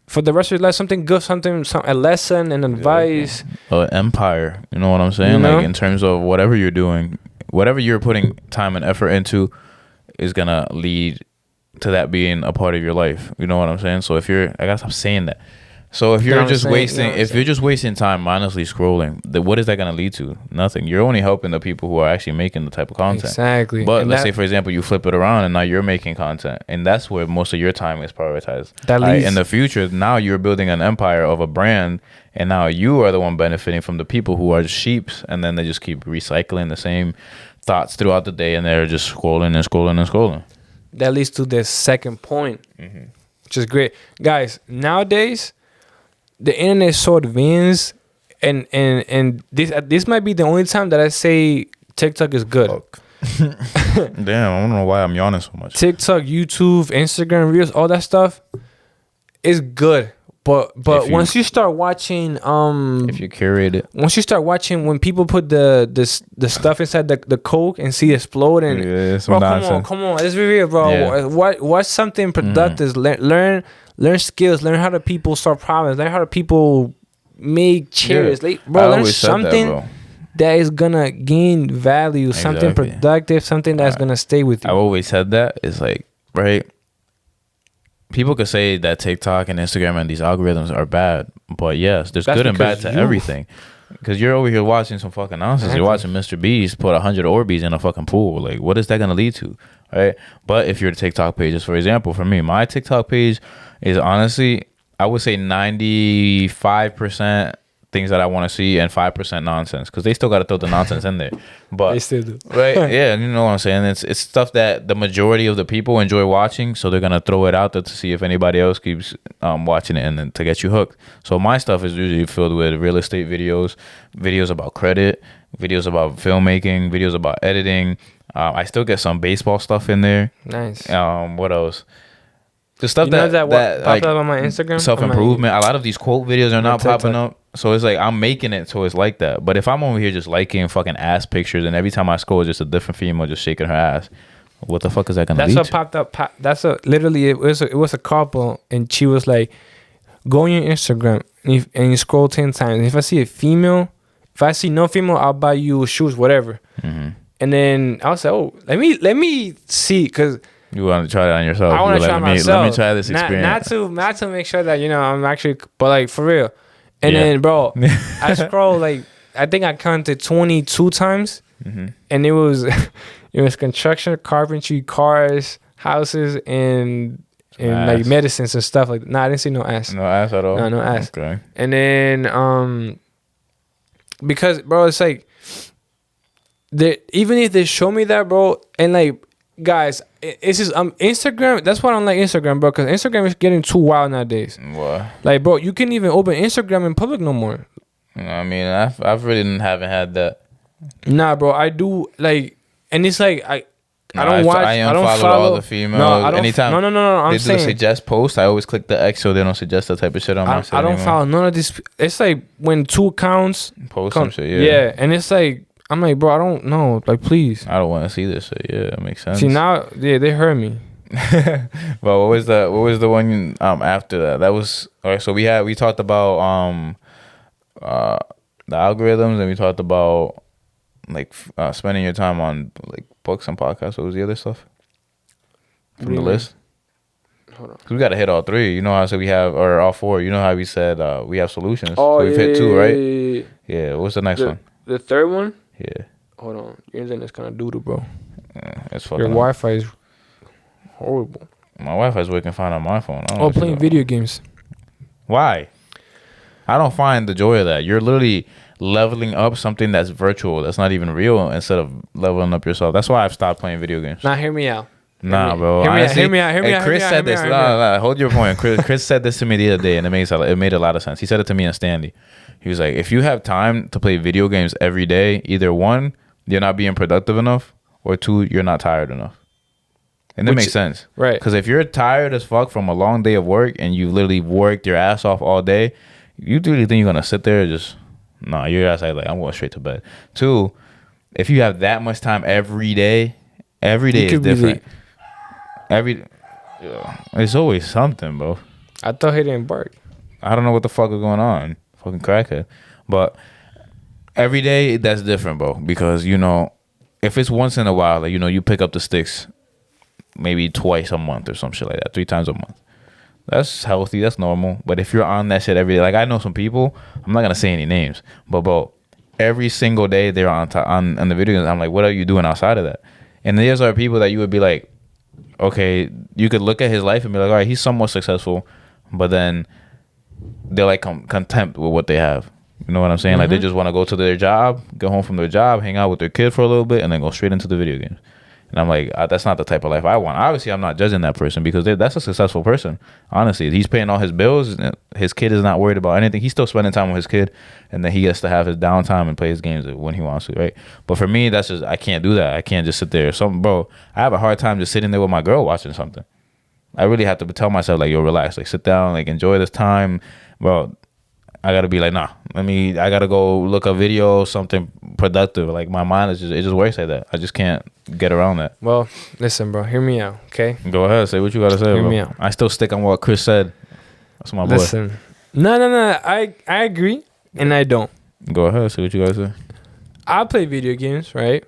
for the rest of your life. Something good, a lesson, an advice. An empire. You know what I'm saying? Like in terms of whatever you're doing, whatever you're putting time and effort into, is gonna lead to that being a part of your life. You know what I'm saying? So if you're, I gotta stop saying that. So if you're just wasting time mindlessly scrolling, what is that going to lead to? Nothing. You're only helping the people who are actually making the type of content. Exactly. But let's say, for example, you flip it around and now you're making content, and that's where most of your time is prioritized. In the future, now you're building an empire of a brand, and now you are the one benefiting from the people who are sheeps, and then they just keep recycling the same thoughts throughout the day, and they're just scrolling and scrolling and scrolling. That leads to the second point, which is great. Guys, nowadays, the internet is so advanced, and this might be the only time that I say TikTok is good. Damn, I don't know why I'm yawning so much. TikTok, YouTube, Instagram Reels, all that stuff is good. But once you start watching, if you curate it, once you start watching when people put the stuff inside the Coke and see it explode, and bro, come on, let's be real, bro. Yeah. Watch something productive. Learn skills. Learn how to people solve problems. Learn how to people make chairs. Yeah. Learn something that is gonna gain value. Exactly. Something productive. Something that's gonna stay with you. I've always said that. It's like, right. people could say that TikTok and Instagram and these algorithms are bad, but yes, there's That's good and bad to because you- everything. Because you're over here watching some fucking nonsense. You're watching Mr. Beast put 100 Orbeez in a fucking pool. Like, what is that gonna lead to, right? But if your TikTok page is, for example, for me, my TikTok page is honestly, I would say 95% things that I want to see and 5% nonsense, because they still got to throw the nonsense in there. But They still do. right? Yeah, you know what I'm saying. It's stuff that the majority of the people enjoy watching, so they're gonna throw it out there to see if anybody else keeps watching it, and then to get you hooked. So my stuff is usually filled with real estate videos, videos about credit, videos about filmmaking, videos about editing. I still get some baseball stuff in there. Nice. What else? The stuff You know that popped like up on my Instagram? self-improvement. A lot of these quote videos are not TikTok. popping up, so it's like I'm making it so it's like that. But if I'm over here just liking fucking ass pictures, and every time I scroll, it's just a different female just shaking her ass, what the fuck is that gonna That's lead what to? popped up. Literally, it was a couple, and she was like, "Go on your Instagram and you scroll 10 times. And if I see a female, if I see no female, I'll buy you shoes, whatever." Mm-hmm. And then I was like, "Oh, let me see," because You want to try it on yourself? I want to try myself. Let me try this experience. Not to make sure that I'm actually, but like for real. And Yeah. then, bro, I scroll like I think I counted 22 times, and it was construction, carpentry, cars, houses, and like medicines and stuff like that. Nah, I didn't see no ass. No ass at all. No ass. Okay. And then because bro, it's like even if they show me that, bro, and like guys, it's just Instagram. That's why I don't like Instagram, bro, because Instagram is getting too wild nowadays. What? Like, bro, you can't even open Instagram in public no more. I mean, I've really haven't had that. Nah, bro, I do like, and it's like I don't watch. I I don't unfollowed follow all the females. No, I don't. Anytime No. I'm they do the saying suggest post, I always click the X so they don't suggest that type of shit on my shit I don't anymore. follow none of this. It's like when two accounts Post some shit, yeah. Yeah, and it's like I'm like, bro, I don't know. Like, please. I don't want to see this shit. Yeah, it makes sense. See now, yeah, they heard me. But what was the one after that? That was all right. So we talked about the algorithms, and we talked about like spending your time on like books and podcasts. What was the other stuff from the list? Hold on. 'Cause we got to hit all three. You know how I said we have, or all four. You know how we said we have solutions. Oh, so we've hit two, right? Yeah. Yeah. What's the next one? The third one? Yeah. Hold on. Your internet's kind of doodle, bro. It's Your fucking. Wi-Fi is horrible. My Wi-Fi's working fine on my phone. I don't know Oh, what you're playing doing. video games. Why? I don't find the joy of that. You're literally leveling up something that's virtual, that's not even real, instead of leveling up yourself. That's why I've stopped playing video games. Now, hear me out. Nah, bro. Hear me out. Honestly, Hear me out. Hear me and out. Chris said this. Nah. Hold your point. Chris said this to me the other day, and it made a lot of sense. He said it to me and Stanley. He was like, if you have time to play video games every day, either one, you're not being productive enough, or two, you're not tired enough. And that makes sense. Right. Because if you're tired as fuck from a long day of work and you literally worked your ass off all day, you really think you're going to sit there and just, nah, your ass like, I'm going straight to bed. Two, if you have that much time every day is different. It's always something, bro. I thought he didn't bark. I don't know what the fuck is going on. Fucking crackhead. But every day, that's different, bro. Because, you know, if it's once in a while, like, you know, you pick up the sticks maybe twice a month or some shit like that, 3 times a month. That's healthy. That's normal. But if you're on that shit every day, like I know some people, I'm not going to say any names, but bro, every single day they're on the video games. I'm like, what are you doing outside of that? And these are people that you would be like, okay, you could look at his life and be like, all right, he's somewhat successful, but then they're like content with what they have. You know what I'm saying? Like they just want to go to their job, go home from their job, hang out with their kid for a little bit, and then go straight into the video games. And I'm like, that's not the type of life I want. Obviously, I'm not judging that person because that's a successful person. Honestly, he's paying all his bills. His kid is not worried about anything. He's still spending time with his kid, and then he gets to have his downtime and play his games when he wants to, right? But for me, that's just, I can't do that. I can't just sit there. Bro, I have a hard time just sitting there with my girl watching something. I really have to tell myself, like, yo, relax. Like, sit down. Like, enjoy this time. Bro, I got to be like, nah. I got to go look a video, something productive. Like, my mind is it just works like that. I just can't get around that. Well, listen, bro. Hear me out, okay? Go ahead. Say what you got to say, Hear bro. me out. I still stick on what Chris said. That's my boy. Listen. No. I agree, and I don't. Go ahead. Say what you got to say. I play video games, right?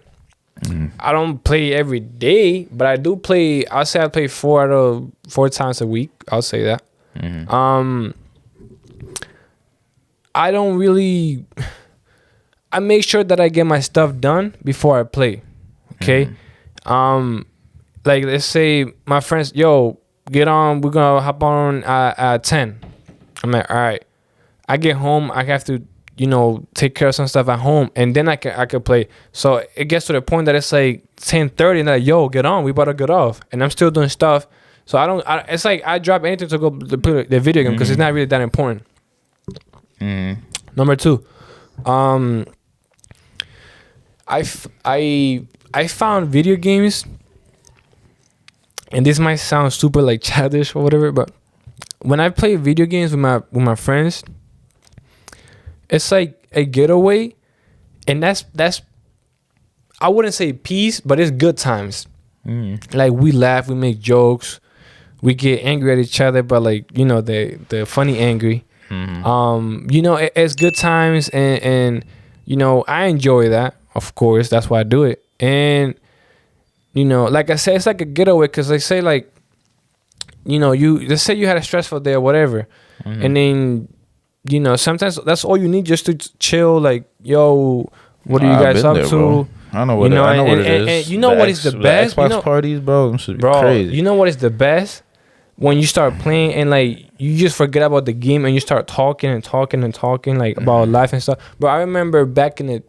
I don't play every day, but I do play. I'll say I play 4 times a week. I'll say that. I don't really. I make sure that I get my stuff done before I play. Okay. Like let's say my friends, yo, get on. We're gonna hop on at 10. I'm like, all right. I get home. I have to, take care of some stuff at home, and then I could play. So it gets to the point that it's like 10:30, and like, yo, get on. We about to get off, and I'm still doing stuff. So it's like I drop anything to go to play the video game because it's not really that important. Number 2, I found video games, and this might sound super like childish or whatever, but when I play video games with my friends, it's like a getaway, and that's I wouldn't say peace, but it's good times. Like we laugh, we make jokes, we get angry at each other, but like the funny angry. It's good times, and I enjoy that. Of course, that's why I do it. And like I said, it's like a getaway because they say like, let's say you had a stressful day or whatever, and then sometimes that's all you need just to chill. Like, yo, what are you guys up to? Bro. I know what it is. And what is the best? Xbox parties, bro. Them should be crazy. You know what is the best? When you start playing and like you just forget about the game and you start talking like about life and stuff. Bro, I remember back in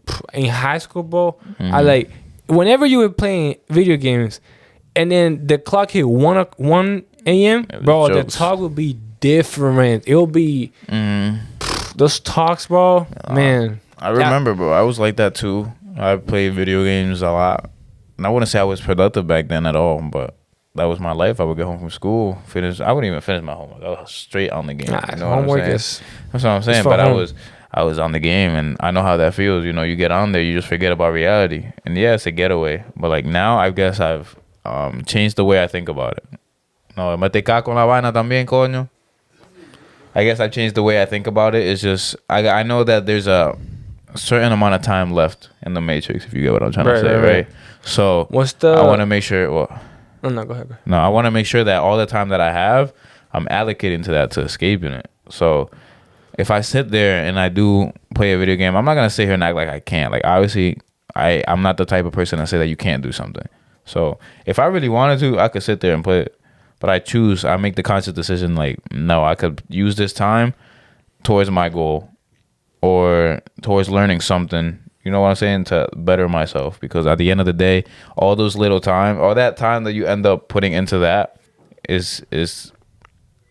high school, bro. I like whenever you were playing video games, and then the clock hit 1 a.m. Bro, the talk will be different. It'll be those talks, bro. Man, I remember, bro. I was like that too. I played video games a lot, and I wouldn't say I was productive back then at all, but that was my life. I would get home from school, finish. I wouldn't even finish my homework. I was straight on the game. Homework that's what I'm saying. But I was on the game, and I know how that feels. You get on there, you just forget about reality. And yeah, it's a getaway. But like now, I guess I've changed the way I think about it. No, me te cago con la vaina también, coño. I guess I changed the way I think about it. It's just I know that there's a certain amount of time left in the Matrix, if you get what I'm trying to say, right? So I want to make sure. Well, no, go ahead. No, I want to make sure that all the time that I have, I'm allocating to that, to escaping it. So if I sit there and I do play a video game, I'm not gonna sit here and act like I can't. Like obviously, I'm not the type of person to say that you can't do something. So if I really wanted to, I could sit there and play it. But I make the conscious decision, like, no, I could use this time towards my goal or towards learning something, you know what I'm saying, to better myself. Because at the end of the day, all those little time, all that time that you end up putting into that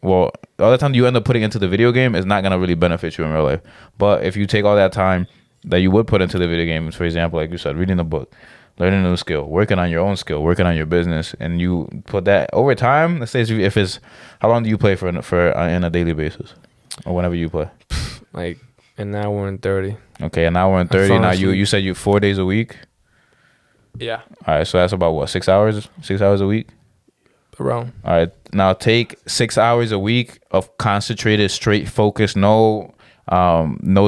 all the time you end up putting into the video game is not going to really benefit you in real life. But if you take all that time that you would put into the video games, for example, like you said, reading a book, learning a new skill, working on your own skill, working on your business, and you put that over time, let's say if it's, how long do you play for in a daily basis or whenever you play? Like an hour and 30. Okay, an hour and 30. Now you said you 4 days a week? Yeah. All right, so that's about what, 6 hours? 6 hours a week? Around. All right, now take 6 hours a week of concentrated, straight focus, no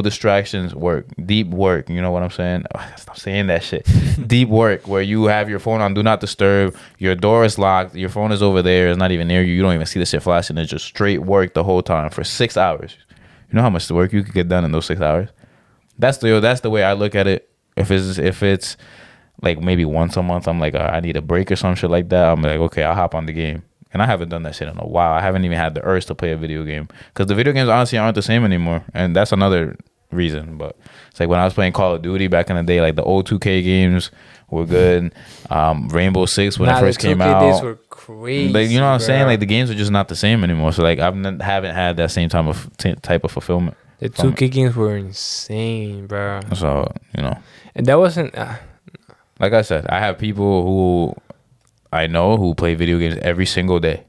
distractions work, deep work, you know what I'm saying? Stop saying that shit. Deep work where you have your phone on do not disturb, your door is locked, your phone is over there, it's not even near you don't even see the shit flashing. It's just straight work the whole time for 6 hours. You know how much work you could get done in those 6 hours? That's the way I look at it. If it's like maybe once a month, I'm like, I need a break or some shit like that, I'm like, okay, I'll hop on the game. And I haven't done that shit in a while. I haven't even had the urge to play a video game because the video games honestly aren't the same anymore. And that's another reason. But it's like when I was playing Call of Duty back in the day, like the old 2K games were good. Rainbow Six when it first came out. Days were crazy. Like, you know what I'm saying? Like the games are just not the same anymore. So like haven't had that same type of fulfillment. The 2K games were insane, bro. So, And that wasn't... like I said, I have people who I know who play video games every single day.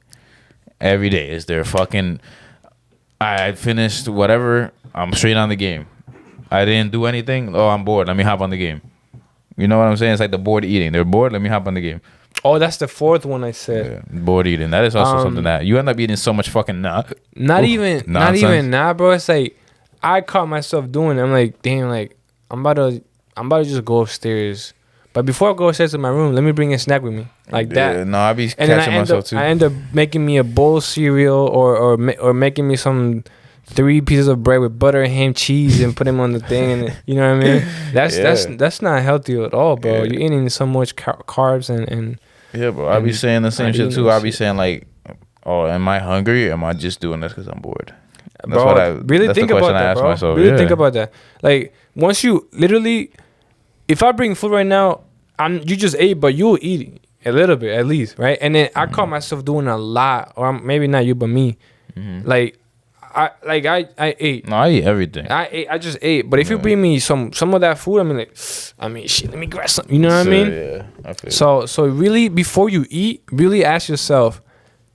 Every day is their fucking... I finished whatever, I'm straight on the game. I didn't do anything. Oh, I'm bored. Let me hop on the game. You know what I'm saying? It's like the bored eating. They're bored. Let me hop on the game. Oh, that's the fourth one I said. Yeah, bored eating. That is also something that you end up eating so much fucking not even bro. It's like I caught myself doing it. I'm like, damn, like I'm about to just go upstairs. But before I go upstairs to my room, let me bring a snack with me, like that. No, I be And then catching myself too. I end up making me a bowl of cereal or making me some 3 pieces of bread with butter, ham, cheese, and put them on the thing. And you know what I mean? That's not healthy at all, bro. You're eating so much carbs and. Yeah, bro. I be saying the same shit too. I be saying like, oh, am I hungry? Or am I just doing this because I'm bored? That's bro, what I really think about that, bro. Myself. Really think about that. Like once you literally, if I bring food right now, you just ate, but you'll eat a little bit at least, right? And then I caught myself doing a lot, or maybe not you, but me. Like I ate. No, I eat everything. I just ate. But if you bring me some of that food, shit, let me grab some. You know what I mean? Yeah. I feel So really, before you eat, really ask yourself,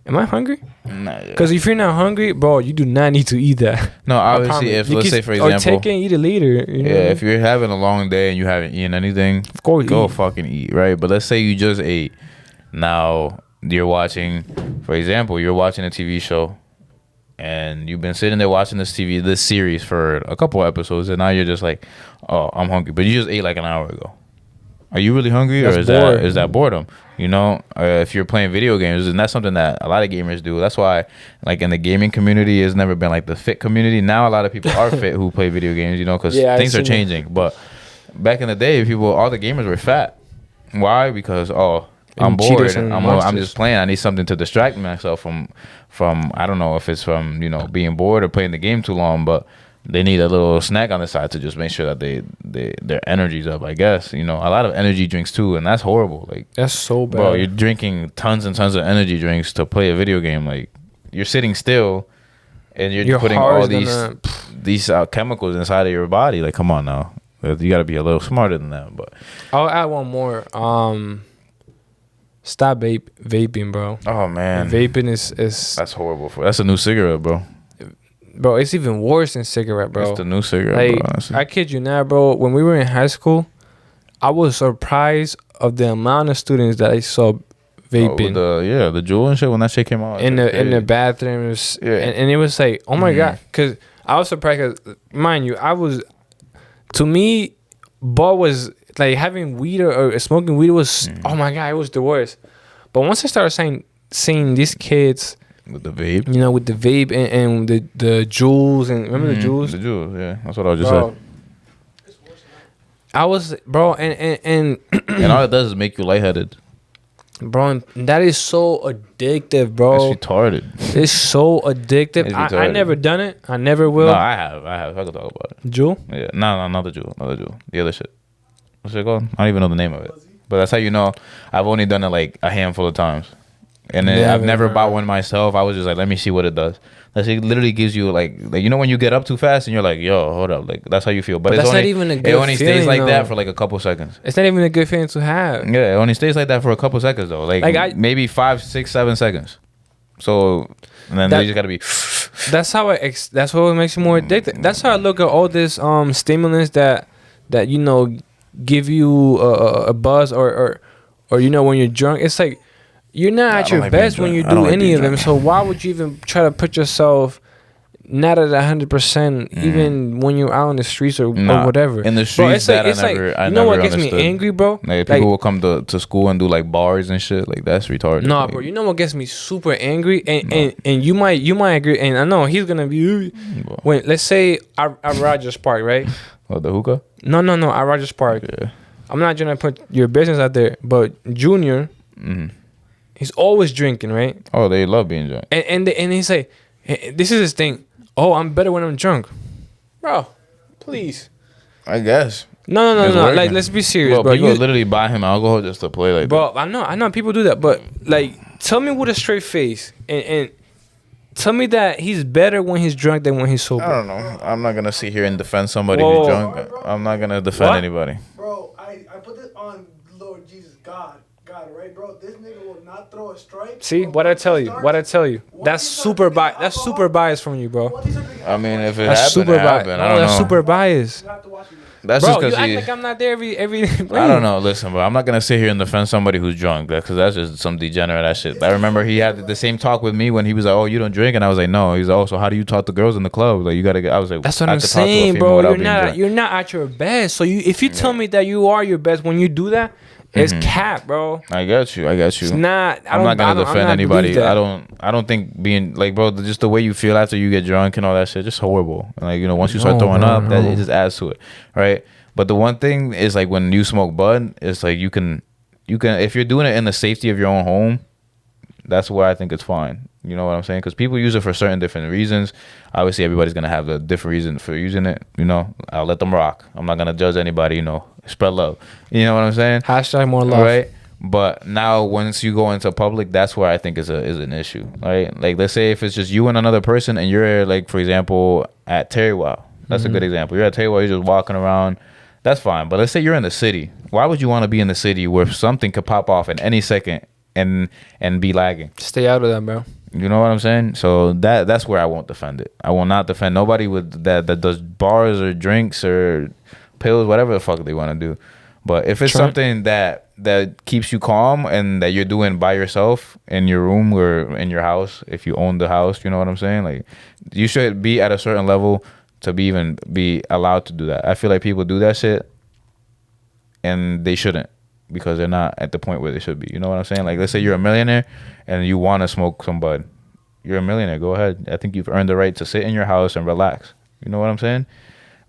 am I hungry? Nah, Because if you're not hungry, bro, you do not need to eat that. No, obviously, if let's say for example, or take it and eat it later. You know? If you're having a long day and you haven't eaten anything, of course, go fucking eat, right? But let's say you just ate. Now you're watching, for example, you're watching a TV show, and you've been sitting there watching this series for a couple episodes, and now you're just like, oh, I'm hungry, but you just ate like an hour ago. Are you really hungry, or is that boredom? You know, if you're playing video games, and that's something that a lot of gamers do. That's why, like in the gaming community, it's never been like the fit community. Now a lot of people are fit who play video games. You know, because things are changing. But back in the day, all the gamers were fat. Why? Because I'm bored. I'm just playing. I need something to distract myself from. I don't know if it's from being bored or playing the game too long, but they need a little snack on the side to just make sure that their energy's up, I guess. A lot of energy drinks too, and that's horrible. Like that's so bad. Bro, you're drinking tons and tons of energy drinks to play a video game. Like you're sitting still and you're putting all these chemicals inside of your body. Like, come on now. You got to be a little smarter than that. But I'll add one more. Stop vaping, bro. Oh man. Vaping is that's horrible. That's a new cigarette, bro. Bro, it's even worse than cigarette, bro. It's the new cigarette, like, bro. I kid you not, bro. When we were in high school, I was surprised of the amount of students that I saw vaping. The Juul and shit when that shit came out. In the bathrooms. Yeah. And it was like, oh my God. Because I was surprised. Because, mind you, to me, bud was like having weed or smoking weed was, oh my God, it was the worst. But once I started seeing these kids with the vape, with the vape and the Juuls, and remember the Juuls? The Juuls, yeah, that's what I was just saying. I was, bro, and and all it does is make you lightheaded, bro. And that is so addictive, bro. It's retarded. It's so addictive. I never done it. I never will. No, I have. I could talk about it. Juul? Yeah, no, not the Juul. The other shit. What's it called? I don't even know the name of it. But that's how you know I've only done it like a handful of times. And then I've never bought one myself. I was just like, let me see what it does. It literally gives you like when you get up too fast and you're like, yo, hold up, like that's how you feel. But that's not even a good feeling. It only stays like that for like a couple seconds. It's not even a good feeling to have. Yeah, it only stays like that for a couple seconds though. Maybe 5, 6, 7 seconds. So and then they just gotta be. That's how that's what makes you more addicted. That's how I look at all this stimulants that give you a buzz or when you're drunk. It's like you're not at your best when you do any of them. So why would you even try to put yourself not at 100%, even when you're out on the streets or whatever? In the streets, bro, I never what gets me angry, bro? Like people will come to school and do like bars and shit. Like that's retarded. No, bro. You know what gets me super angry? And you might agree. And I know he's gonna be when let's say I Rogers Park, right? Oh, the hookah? No, at Rogers Park. Yeah. I'm not trying to put your business out there, but Junior, he's always drinking, right? Oh, they love being drunk. And he's like, this is his thing. Oh, I'm better when I'm drunk, bro. Please. I guess. No. Like, let's be serious, bro. People literally buy him alcohol just to play like that. Bro, I know people do that, but like, tell me with a straight face and tell me that he's better when he's drunk than when he's sober. I don't know. I'm not gonna sit here and defend somebody who's drunk. I'm not gonna defend anybody. Bro, I put this on Lord Jesus God, right, bro? This nigga will not throw a strike. See what I tell you? That's super bias. That's super bias from you, bro. I mean, if it happened, it happened. I don't know. That's super bias. You have to watch it. That's bro, just you act like I'm not there every. I don't know. Listen, bro, I'm not gonna sit here and defend somebody who's drunk because that's just some degenerate ass shit. I remember he had the same talk with me when he was like, "Oh, you don't drink," and I was like, "No." He's like, "Oh, so how do you talk to girls in the club? Like, you gotta get." I was like, "That's what I'm saying, bro. You're not at your best. So if you tell me that you are your best when you do that, It's cap, bro. I got you. It's not. I'm not gonna defend anybody. That. I don't think being like, bro, just the way you feel after you get drunk and all that shit, just horrible. And like, you know, once you start throwing up, that it just adds to it, right? But the one thing is like when you smoke bud, it's like you can if you're doing it in the safety of your own home, that's where I think it's fine. You know what I'm saying? Because people use it for certain different reasons. Obviously, everybody's gonna have a different reason for using it. You know, I'll let them rock. I'm not gonna judge anybody. You know, spread love. You know what I'm saying? Hashtag more love. Right. But now, once you go into public, that's where I think is an issue. Right? Like, let's say if it's just you and another person, and you're like, for example, at Terry Wow. That's a good example. You're at Terry Wow. You're just walking around. That's fine. But let's say you're in the city. Why would you want to be in the city where something could pop off at any second and be lagging? Stay out of that, bro. You know what I'm saying? So that's where I won't defend it. I will not defend nobody with that does bars or drinks or pills, whatever the fuck they want to do. But if it's something that keeps you calm and that you're doing by yourself in your room or in your house, if you own the house, you know what I'm saying? Like, you should be at a certain level to be allowed to do that. I feel like people do that shit and they shouldn't, because they're not at the point where they should be. You know what I'm saying? Like, let's say you're a millionaire and you want to smoke some bud. You're a millionaire. Go ahead. I think you've earned the right to sit in your house and relax. You know what I'm saying?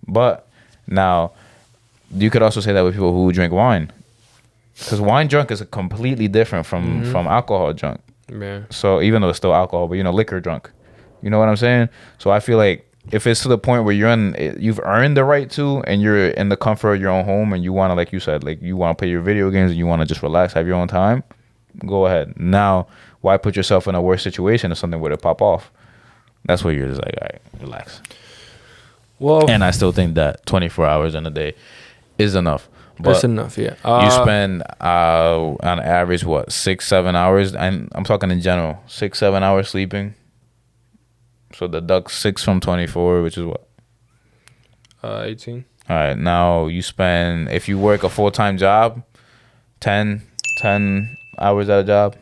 But now, you could also say that with people who drink wine, because wine drunk is completely different from alcohol drunk. Yeah. So even though it's still alcohol, but, you know, liquor drunk. You know what I'm saying? So I feel like if it's to the point where you've earned the right to, and you're in the comfort of your own home, and you want to, like you said, like you want to play your video games and you want to just relax, have your own time, go ahead. Now, why put yourself in a worse situation if something were to pop off? That's where you're just like, all right, relax. Well, and I still think that 24 hours in a day is enough. But that's enough, yeah. You spend on average what, 6-7 hours? I'm talking in general, 6-7 hours sleeping. So deduct 6 from 24, which is what? 18. All right. Now you spend, if you work a full-time job, 10 hours at a job.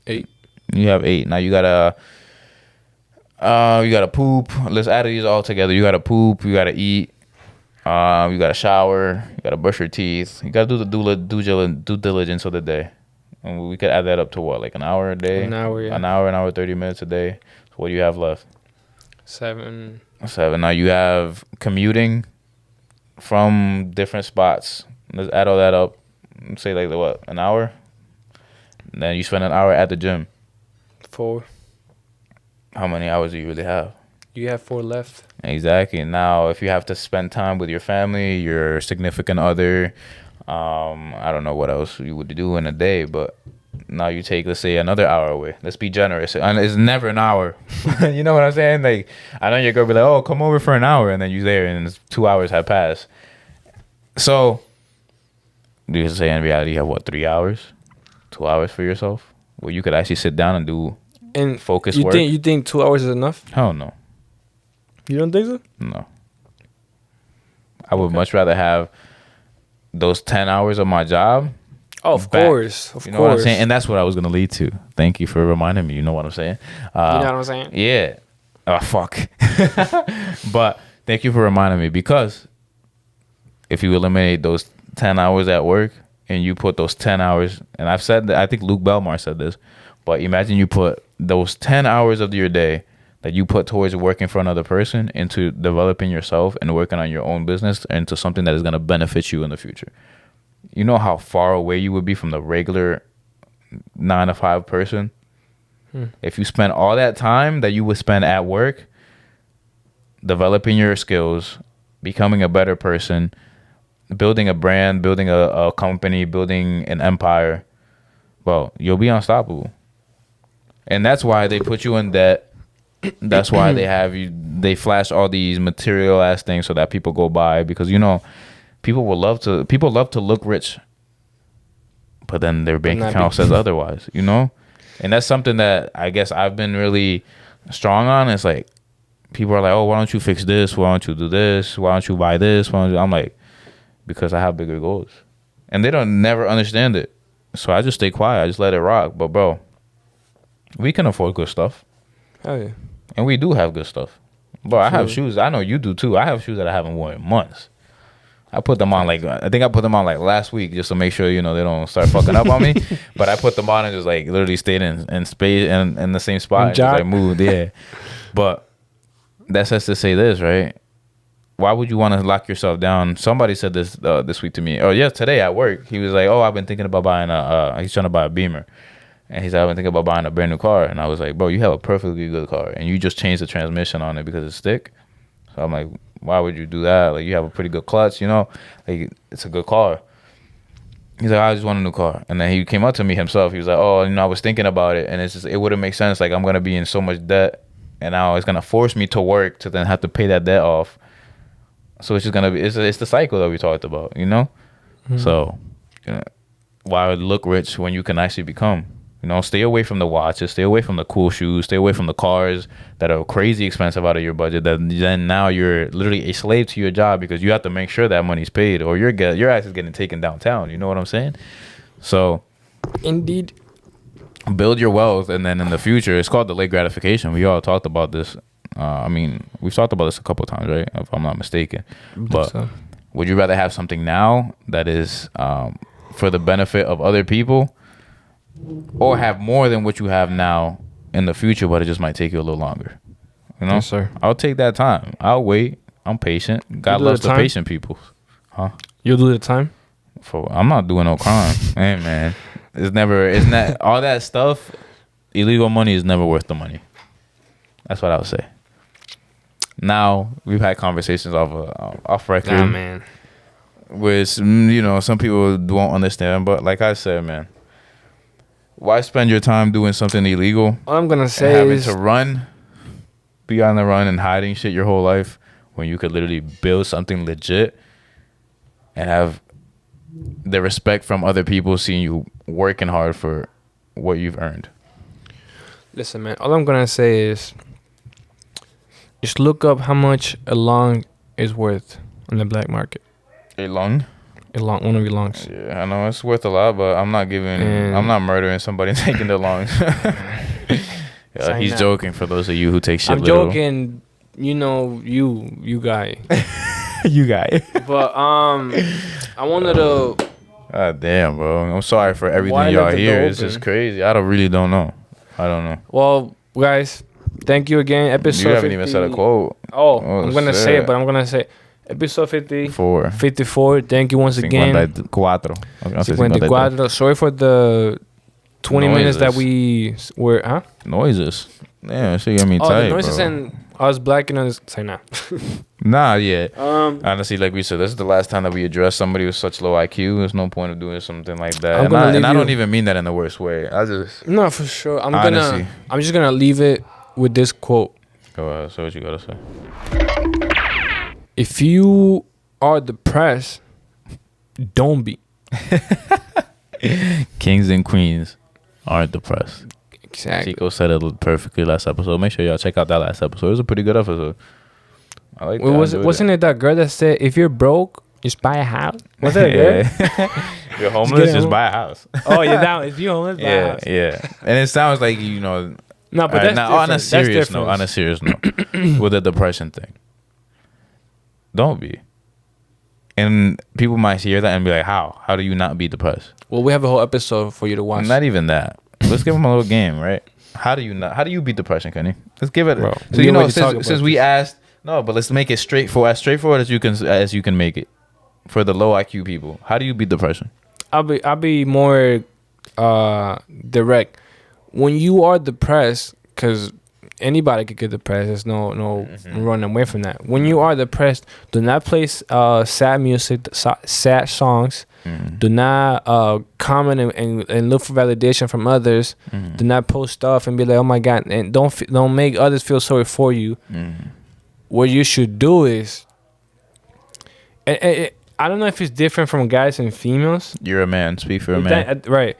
8. You have 8. Now you gotta poop. Let's add these all together. You gotta poop. You gotta eat. You gotta shower. You gotta brush your teeth. You gotta do the due diligence of the day. And we could add that up to what, like an hour a day? An hour, yeah. An hour, 30 minutes a day. So what do you have left? 7. Now you have commuting from different spots. Let's add all that up. Let's say like what, an hour? And then you spend an hour at the gym. 4. How many hours do you really have? You have 4 left. Exactly. Now, if you have to spend time with your family, your significant other, I don't know what else you would do in a day, but now you take, let's say, another hour away. Let's be generous. And it's never an hour. You know what I'm saying? Like, I know your girl be like, oh, come over for an hour, and then you're there, and it's 2 hours have passed. So, do you say in reality you have, what, 3 hours? 2 hours for yourself? Where you could actually sit down and do focus work? You think 2 hours is enough? Hell no. You don't think so? No. I would much rather have those 10 hours of my job. Oh, of course. You know what I'm saying? And that's what I was going to lead to. Thank you for reminding me. You know what I'm saying? You know what I'm saying? Yeah. Oh, fuck. But thank you for reminding me, because if you eliminate those 10 hours at work and you put those 10 hours, and I've said that, I think Luke Belmar said this, but imagine you put those 10 hours of your day that you put towards working for another person into developing yourself and working on your own business into something that is going to benefit you in the future. You know how far away you would be from the regular 9-to-5 person? If you spend all that time that you would spend at work developing your skills, becoming a better person, building a brand, building a company, building an empire, well, you'll be unstoppable. And that's why they put you in debt. That's why they flash all these material ass things so that people go by, because, you know, people love to look rich, but then their bank account says otherwise, you know? And that's something that I guess I've been really strong on. It's like, people are like, oh, why don't you fix this? Why don't you do this? Why don't you buy this? I'm like, because I have bigger goals. And they don't never understand it. So I just stay quiet. I just let it rock. But, bro, we can afford good stuff. Hell yeah. And we do have good stuff. Bro, I have shoes. I know you do too. I have shoes that I haven't worn in months. I put them on like I think I put them on like last week just to make sure they don't start fucking up on me. But I put them on and just like literally stayed in space and in the same spot and just like moved. Yeah. But that's just to say this, right? Why would you want to lock yourself down? Somebody said this week to me. Oh yeah, today at work he was like, "Oh, I've been thinking about buying he's trying to buy a Beamer." And he said, I've been thinking about buying a brand new car. And I was like, bro, you have a perfectly good car. And you just changed the transmission on it because it's thick. So I'm like, why would you do that? Like, you have a pretty good clutch, Like, it's a good car. He's like, I just want a new car. And then he came up to me himself. He was like, oh, I was thinking about it. And it wouldn't make sense. Like, I'm going to be in so much debt. And now it's going to force me to work to then have to pay that debt off. So it's just going to be, it's the cycle that we talked about, Mm-hmm. So, why look rich when you can actually become? Stay away from the watches, stay away from the cool shoes, stay away from the cars that are crazy expensive out of your budget. That then now you're literally a slave to your job because you have to make sure that money's paid, or your ass is getting taken downtown. You know what I'm saying? So, indeed, build your wealth, and then in the future, it's called delayed gratification. We all talked about this. We've talked about this a couple of times, right? If I'm not mistaken. But would you rather have something now that is for the benefit of other people? Or have more than what you have now in the future, but it just might take you a little longer. Yes, sir. I'll take that time. I'll wait. I'm patient. God loves the patient people. Huh? You'll do the time? I'm not doing no crime. Hey, man. It's not all that stuff. Illegal money is never worth the money. That's what I would say. Now, we've had conversations off record. Nah, man. Which, some people won't understand. But like I said, man. Why spend your time doing something illegal? All I'm gonna say is having to be on the run and hiding shit your whole life when you could literally build something legit and have the respect from other people seeing you working hard for what you've earned. Listen, man. All I'm gonna say is just look up how much a lung is worth on the black market. A lung? One of your lungs. Yeah, I know it's worth a lot, but I'm not murdering somebody and taking their lungs. Yeah, he's joking for those of you who take shit literal. I'm joking, you guy. You guy. But I wanted to. God damn, bro. I'm sorry for everything y'all hear. It's just crazy. I don't know. Well, guys, thank you again. Episode. You haven't even said a quote. Oh I'm gonna say it, but I'm gonna say. Episode 54. Thank you once again. 54. Sorry for the 20 minutes that we were, huh? Noises. Yeah, shit got me tight, the noises, bro. And I was blacking on this. Say nah. Nah, yeah. Honestly, like we said, this is the last time that we address somebody with such low IQ. There's no point of doing something like that. I don't even mean that in the worst way. No, for sure. I'm just gonna leave it with this quote. Go ahead. So what you gotta say? If you are depressed, don't be. Kings and queens aren't depressed. Exactly. Chico said it perfectly last episode. Make sure y'all check out that last episode. It was a pretty good episode. I like that. Wasn't it that girl that said, if you're broke, just buy a house? Was that a girl? You're homeless, just buy a house. Oh, you're down. If you're homeless, buy a house. Yeah. And it sounds like, No, but that's different. On a serious note, with the depression thing. Don't be. And people might hear that and be like, how? How do you not be depressed? Well, we have a whole episode for you to watch. Not even that. Let's give them a little game, right? How do you beat depression, Kenny? Let's give it. Bro, so since we asked, but let's make it as straightforward as you can make it for the low IQ people. How do you beat depression? I'll be more direct. When you are depressed, because anybody could get depressed. There's no running away from that. When you are depressed, do not play sad music, sad songs. Do not comment and look for validation from others. Do not post stuff and be like, oh my God, and don't make others feel sorry for you. What you should do is, I don't know if it's different from guys and females. You're a man. Speak for a man. Right.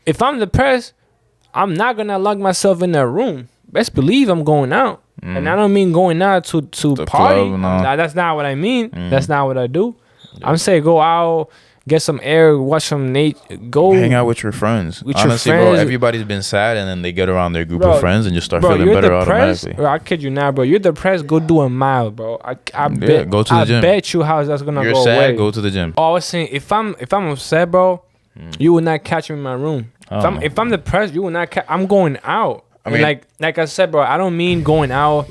If I'm depressed, I'm not gonna lock myself in that room. Best believe I'm going out. And I don't mean going out to party. That's not what I mean. That's not what I do. I'm saying go out, get some air, watch some go hang out with your friends. With Honestly, your bro, friends. everybody's been sad, and then they get around their group Bro, of friends and just start bro, feeling you're better depressed. automatically. Bro, I kid you not, bro. You're depressed. Go do a mile, bro. I bet. Go to the gym. I bet you how that's gonna You're go sad. away. Go to the gym. Oh, I was saying if I'm upset, bro, you will not catch me in my room. If I'm depressed, you will not catch. I'm going out. I mean, like I said, bro, I don't mean going out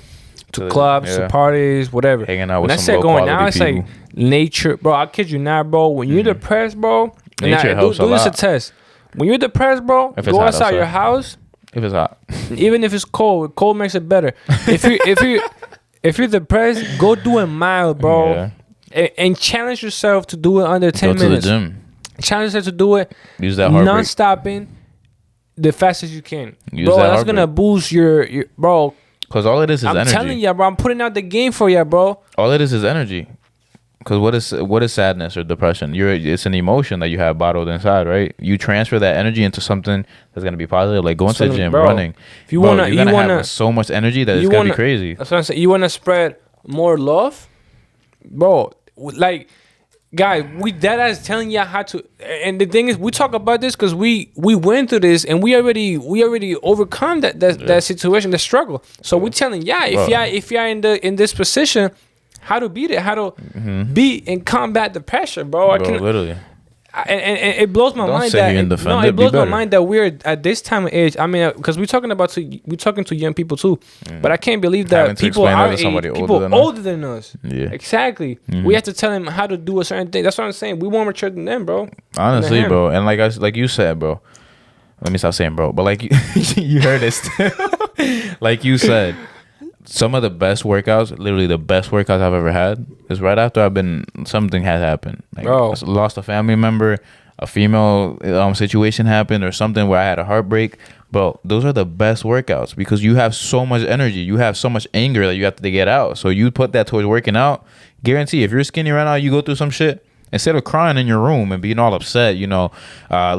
to clubs, to parties, whatever. Hanging out with when some I said going out, it's people. like nature, bro. I kid you not, bro. When you're depressed, bro, Nature helps a do this lot. a test. When you're depressed, bro, go outside your house. If it's hot, even if it's cold makes it better. If you're depressed, go do a mile, bro, and challenge yourself to do it under 10 minutes. Go to the gym. Challenge yourself to do it. Use that heart rate. Non-stopping the fastest you can. Use bro, that that's heart gonna rate. boost your bro. Because all it is I'm energy. telling you, bro. I'm putting out the game for you, bro. All it is energy. Because what is sadness or depression? It's an emotion that you have bottled inside, right? You transfer that energy into something that's gonna be positive, like going to the gym, running. If you wanna, you're gonna have so much energy that it's gonna be crazy. That's what I'm saying. You wanna spread more love, bro. Like, guys, we dead ass telling y'all how to. And the thing is, we talk about this because we went through this and we already overcome that situation, the struggle. So we telling y'all if y'all in this position, how to beat it, how to beat and combat the pressure, bro. Literally. And it blows my mind it blows my mind that we're at this time of age. I mean, because we're talking to young people too, but I can't believe that people our age, people older than us. Yeah, exactly. We have to tell them how to do a certain thing. That's what I'm saying. We more mature than them, bro. Honestly, bro, and like you said, bro. Let me stop saying bro, but like you heard it. Like you said, some of the best workouts, literally the best workouts I've ever had, is right after something has happened. Like, bro, I lost a family member, a female situation happened, or something where I had a heartbreak. Bro, those are the best workouts because you have so much energy, you have so much anger that you have to get out. So you put that towards working out. Guarantee, if you're skinny right now, you go through some shit. Instead of crying in your room and being all upset,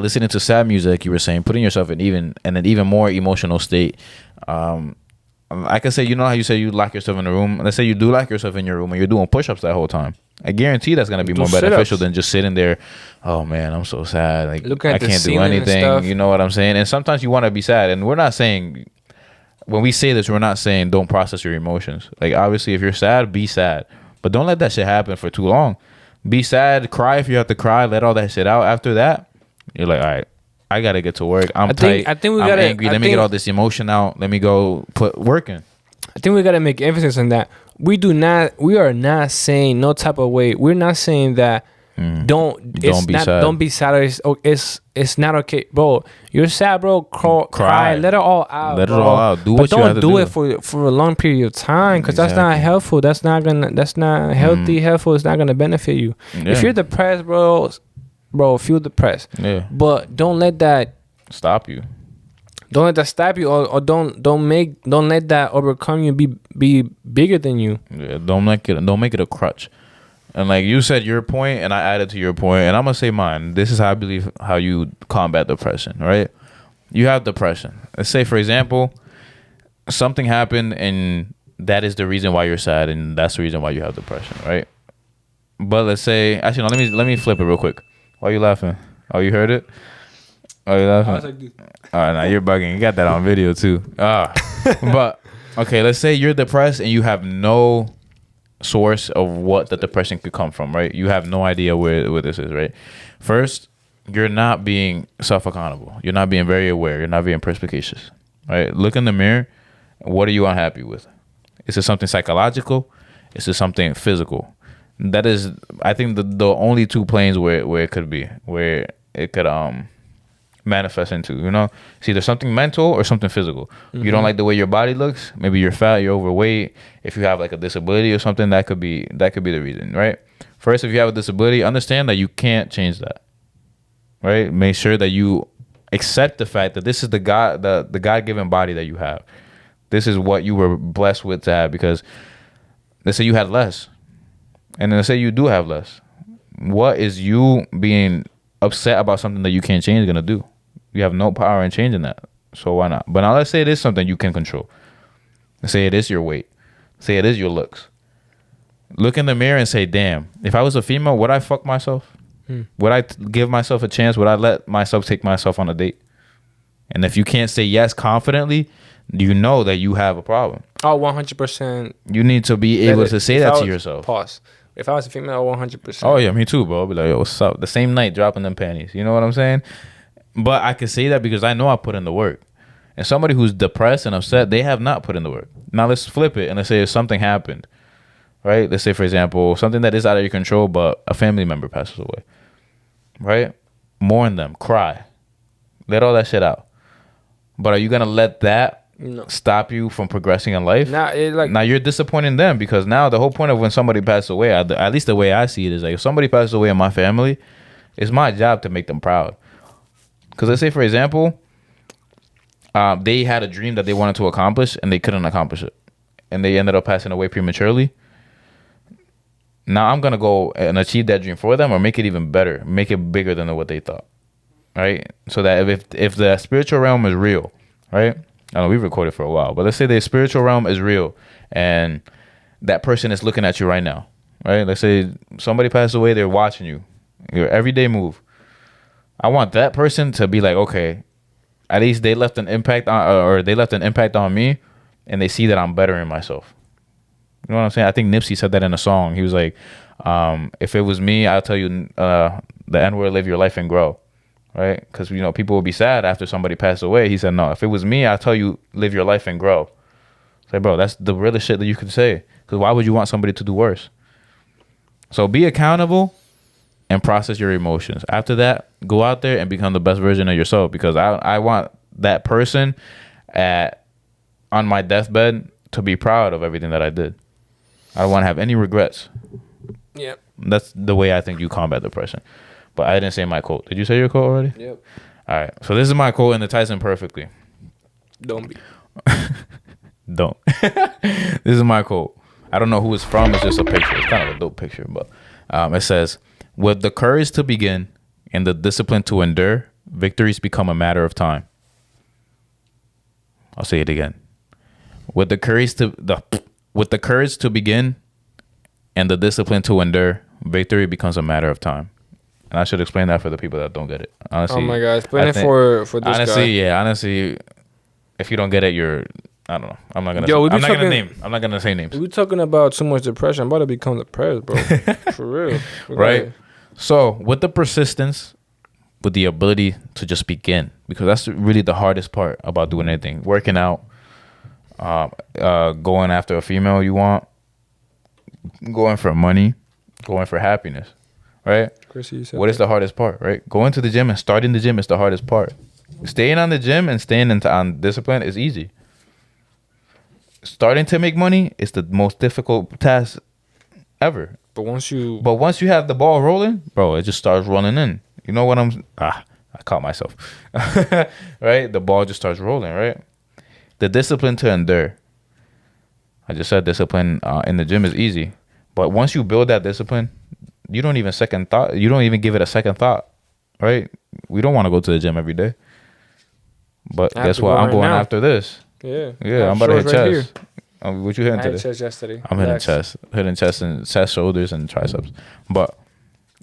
listening to sad music, you were saying, putting yourself in an even more emotional state. I can say, you know how you say you lock yourself in a room? Let's say you do lock yourself in your room and you're doing push-ups that whole time. I guarantee that's going to be more beneficial than just sitting there. Oh, man, I'm so sad. Like, I can't do anything. You know what I'm saying? And sometimes you want to be sad. And we're not saying, when we say this, we're not saying don't process your emotions. Like, obviously, if you're sad, be sad. But don't let that shit happen for too long. Be sad. Cry if you have to cry. Let all that shit out. After that, you're like, all right, I gotta get to work. I'm angry. Let me get all this emotion out. Let me go put work in. I think we gotta make emphasis on that. We are not saying no type of way. We're not saying that don't be sad. It's not okay, bro. You're sad, bro. Cry. Let it all out. Let it all out. Do what you have to do. But don't do it for a long period of time because that's not helpful. That's not healthy. Helpful. It's not gonna benefit you. Yeah. If you're depressed, bro, feel depressed. Yeah. But don't let that stop you. Don't let that stop you, or don't let that overcome you. Be bigger than you. Yeah. Don't make it a crutch. And like you said your point, and I added to your point, and I'm gonna say mine. This is how I believe how you combat depression. Right? You have depression. Let's say, for example, something happened, and that is the reason why you're sad, and that's the reason why you have depression. Right? But let's say, actually, no. Let me flip it real quick. Why are you laughing? Oh, you heard it? Oh, you laughing? I was like, all right, now you're bugging. You got that on video too. But okay, let's say you're depressed and you have no source of what the depression could come from, right? You have no idea where this is, right? First, you're not being self-accountable. You're not being very aware. You're not being perspicacious, right? Look in the mirror. What are you unhappy with? Is it something psychological? Is it something physical? That is, I think, the only two planes where it could be, where it could manifest into, it's either something mental or something physical. Mm-hmm. You don't like the way your body looks, maybe you're fat, you're overweight. If you have like a disability or something, that could be the reason, right? First, if you have a disability, understand that you can't change that, right? Make sure that you accept the fact that this is the God-given body that you have. This is what you were blessed with to have, because let's say you had less. And then let's say you do have less. What is you being upset about something that you can't change going to do? You have no power in changing that. So why not? But now let's say it is something you can control. Let's say it is your weight. Say it is your looks. Look in the mirror and say, damn, if I was a female, would I fuck myself? Would I give myself a chance? Would I let myself take myself on a date? And if you can't say yes confidently, you know that you have a problem. Oh, 100%. You need to be able to say that to yourself. Pause. If I was a female, 100%. Oh, yeah, me too, bro. I'd be like, yo, what's up? The same night, dropping them panties. You know what I'm saying? But I can say that because I know I put in the work. And somebody who's depressed and upset, they have not put in the work. Now, let's flip it and let's say if something happened, right? Let's say, for example, something that is out of your control, but a family member passes away, right? Mourn them, cry. Let all that shit out. But are you going to let that stop you from progressing in life? Now You're disappointing them because now the whole point of when somebody passes away, at least the way I see it, is like if somebody passes away in my family, it's my job to make them proud. Because let's say, for example, they had a dream that they wanted to accomplish and they couldn't accomplish it. And they ended up passing away prematurely. Now I'm going to go and achieve that dream for them or make it even better, make it bigger than what they thought. Right? So that if the spiritual realm is real, right? I know we've recorded for a while, but let's say the spiritual realm is real and that person is looking at you right now, right? Let's say somebody passed away, they're watching you, your everyday move. I want that person to be like, okay, at least they left an impact on me and they see that I'm bettering myself. You know what I'm saying? I think Nipsey said that in a song. He was like, if it was me, I'll tell you the N-word, live your life and grow. Right? Because, people will be sad after somebody passed away. He said, no, if it was me, I'll tell you, live your life and grow. It's like, bro, that's the realest shit that you could say. Because why would you want somebody to do worse? So be accountable and process your emotions. After that, go out there and become the best version of yourself. Because I want that person on my deathbed to be proud of everything that I did. I don't want to have any regrets. Yep. That's the way I think you combat depression. But I didn't say my quote. Did you say your quote already? Yep. All right. So this is my quote and it ties in perfectly. Don't be. Don't. This is my quote. I don't know who it's from. It's just a picture. It's kind of a dope picture. But it says, with the courage to begin and the discipline to endure, victories become a matter of time. I'll say it again. With the courage to begin and the discipline to endure, victory becomes a matter of time. And I should explain that for the people that don't get it. Honestly, oh my God, explain it for this honestly, guy. Yeah, honestly, if you don't get it, I don't know. I'm not gonna say names. We're talking about so much depression. I'm about to become depressed, bro. For real. Right? So with the persistence, with the ability to just begin, because that's really the hardest part about doing anything. Working out, going after a female you want, going for money, going for happiness. Right? What is the hardest part, right? Going to the gym and starting the gym is the hardest part. Staying on the gym and staying on discipline is easy. Starting to make money is the most difficult task ever. But once you have the ball rolling, bro, it just starts running in. You know what I caught myself. Right? The ball just starts rolling, right? The discipline to endure. I just said discipline in the gym is easy. But once you build that discipline, you don't even give it a second thought, right? We don't want to go to the gym every day. But guess what? I'm going after this. Yeah. Yeah, I'm about to hit chest. What you hitting today? I hit chest yesterday. I'm hitting chest and chest, shoulders, and triceps. But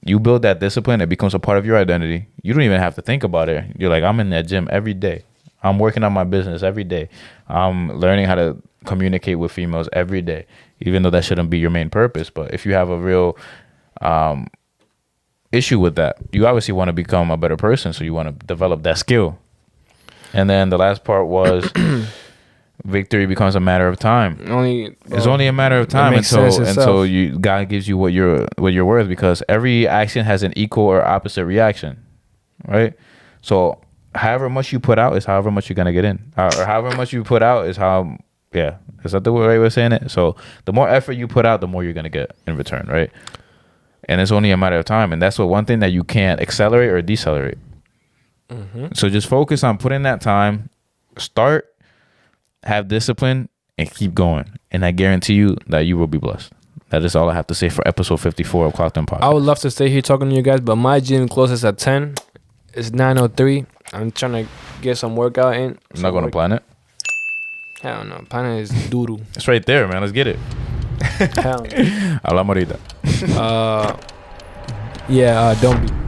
you build that discipline, it becomes a part of your identity. You don't even have to think about it. You're like, I'm in that gym every day. I'm working on my business every day. I'm learning how to communicate with females every day, even though that shouldn't be your main purpose. But if you have a real issue with that, you obviously want to become a better person, so you want to develop that skill. And then the last part was victory becomes a matter of time. It's only a matter of time until God gives you what you're worth, because every action has an equal or opposite reaction, right? So however much you put out is however much you're gonna get in, or however much you put out is how. Yeah, is that the right way of saying it? So the more effort you put out, the more you're gonna get in return, right? And it's only a matter of time, and that's one thing that you can't accelerate or decelerate. Mm-hmm. So just focus on putting that time, start, have discipline, and keep going. And I guarantee you that you will be blessed. That is all I have to say for episode 54 of Clocked In Podcast. I would love to stay here talking to you guys, but my gym closes at 10. It's 9:03. I'm trying to get some workout in. I'm not going to Planet? Hell no. Planet is doodoo. It's right there, man. Let's get it. Hell no. Hablamos ahorita. Yeah, don't be.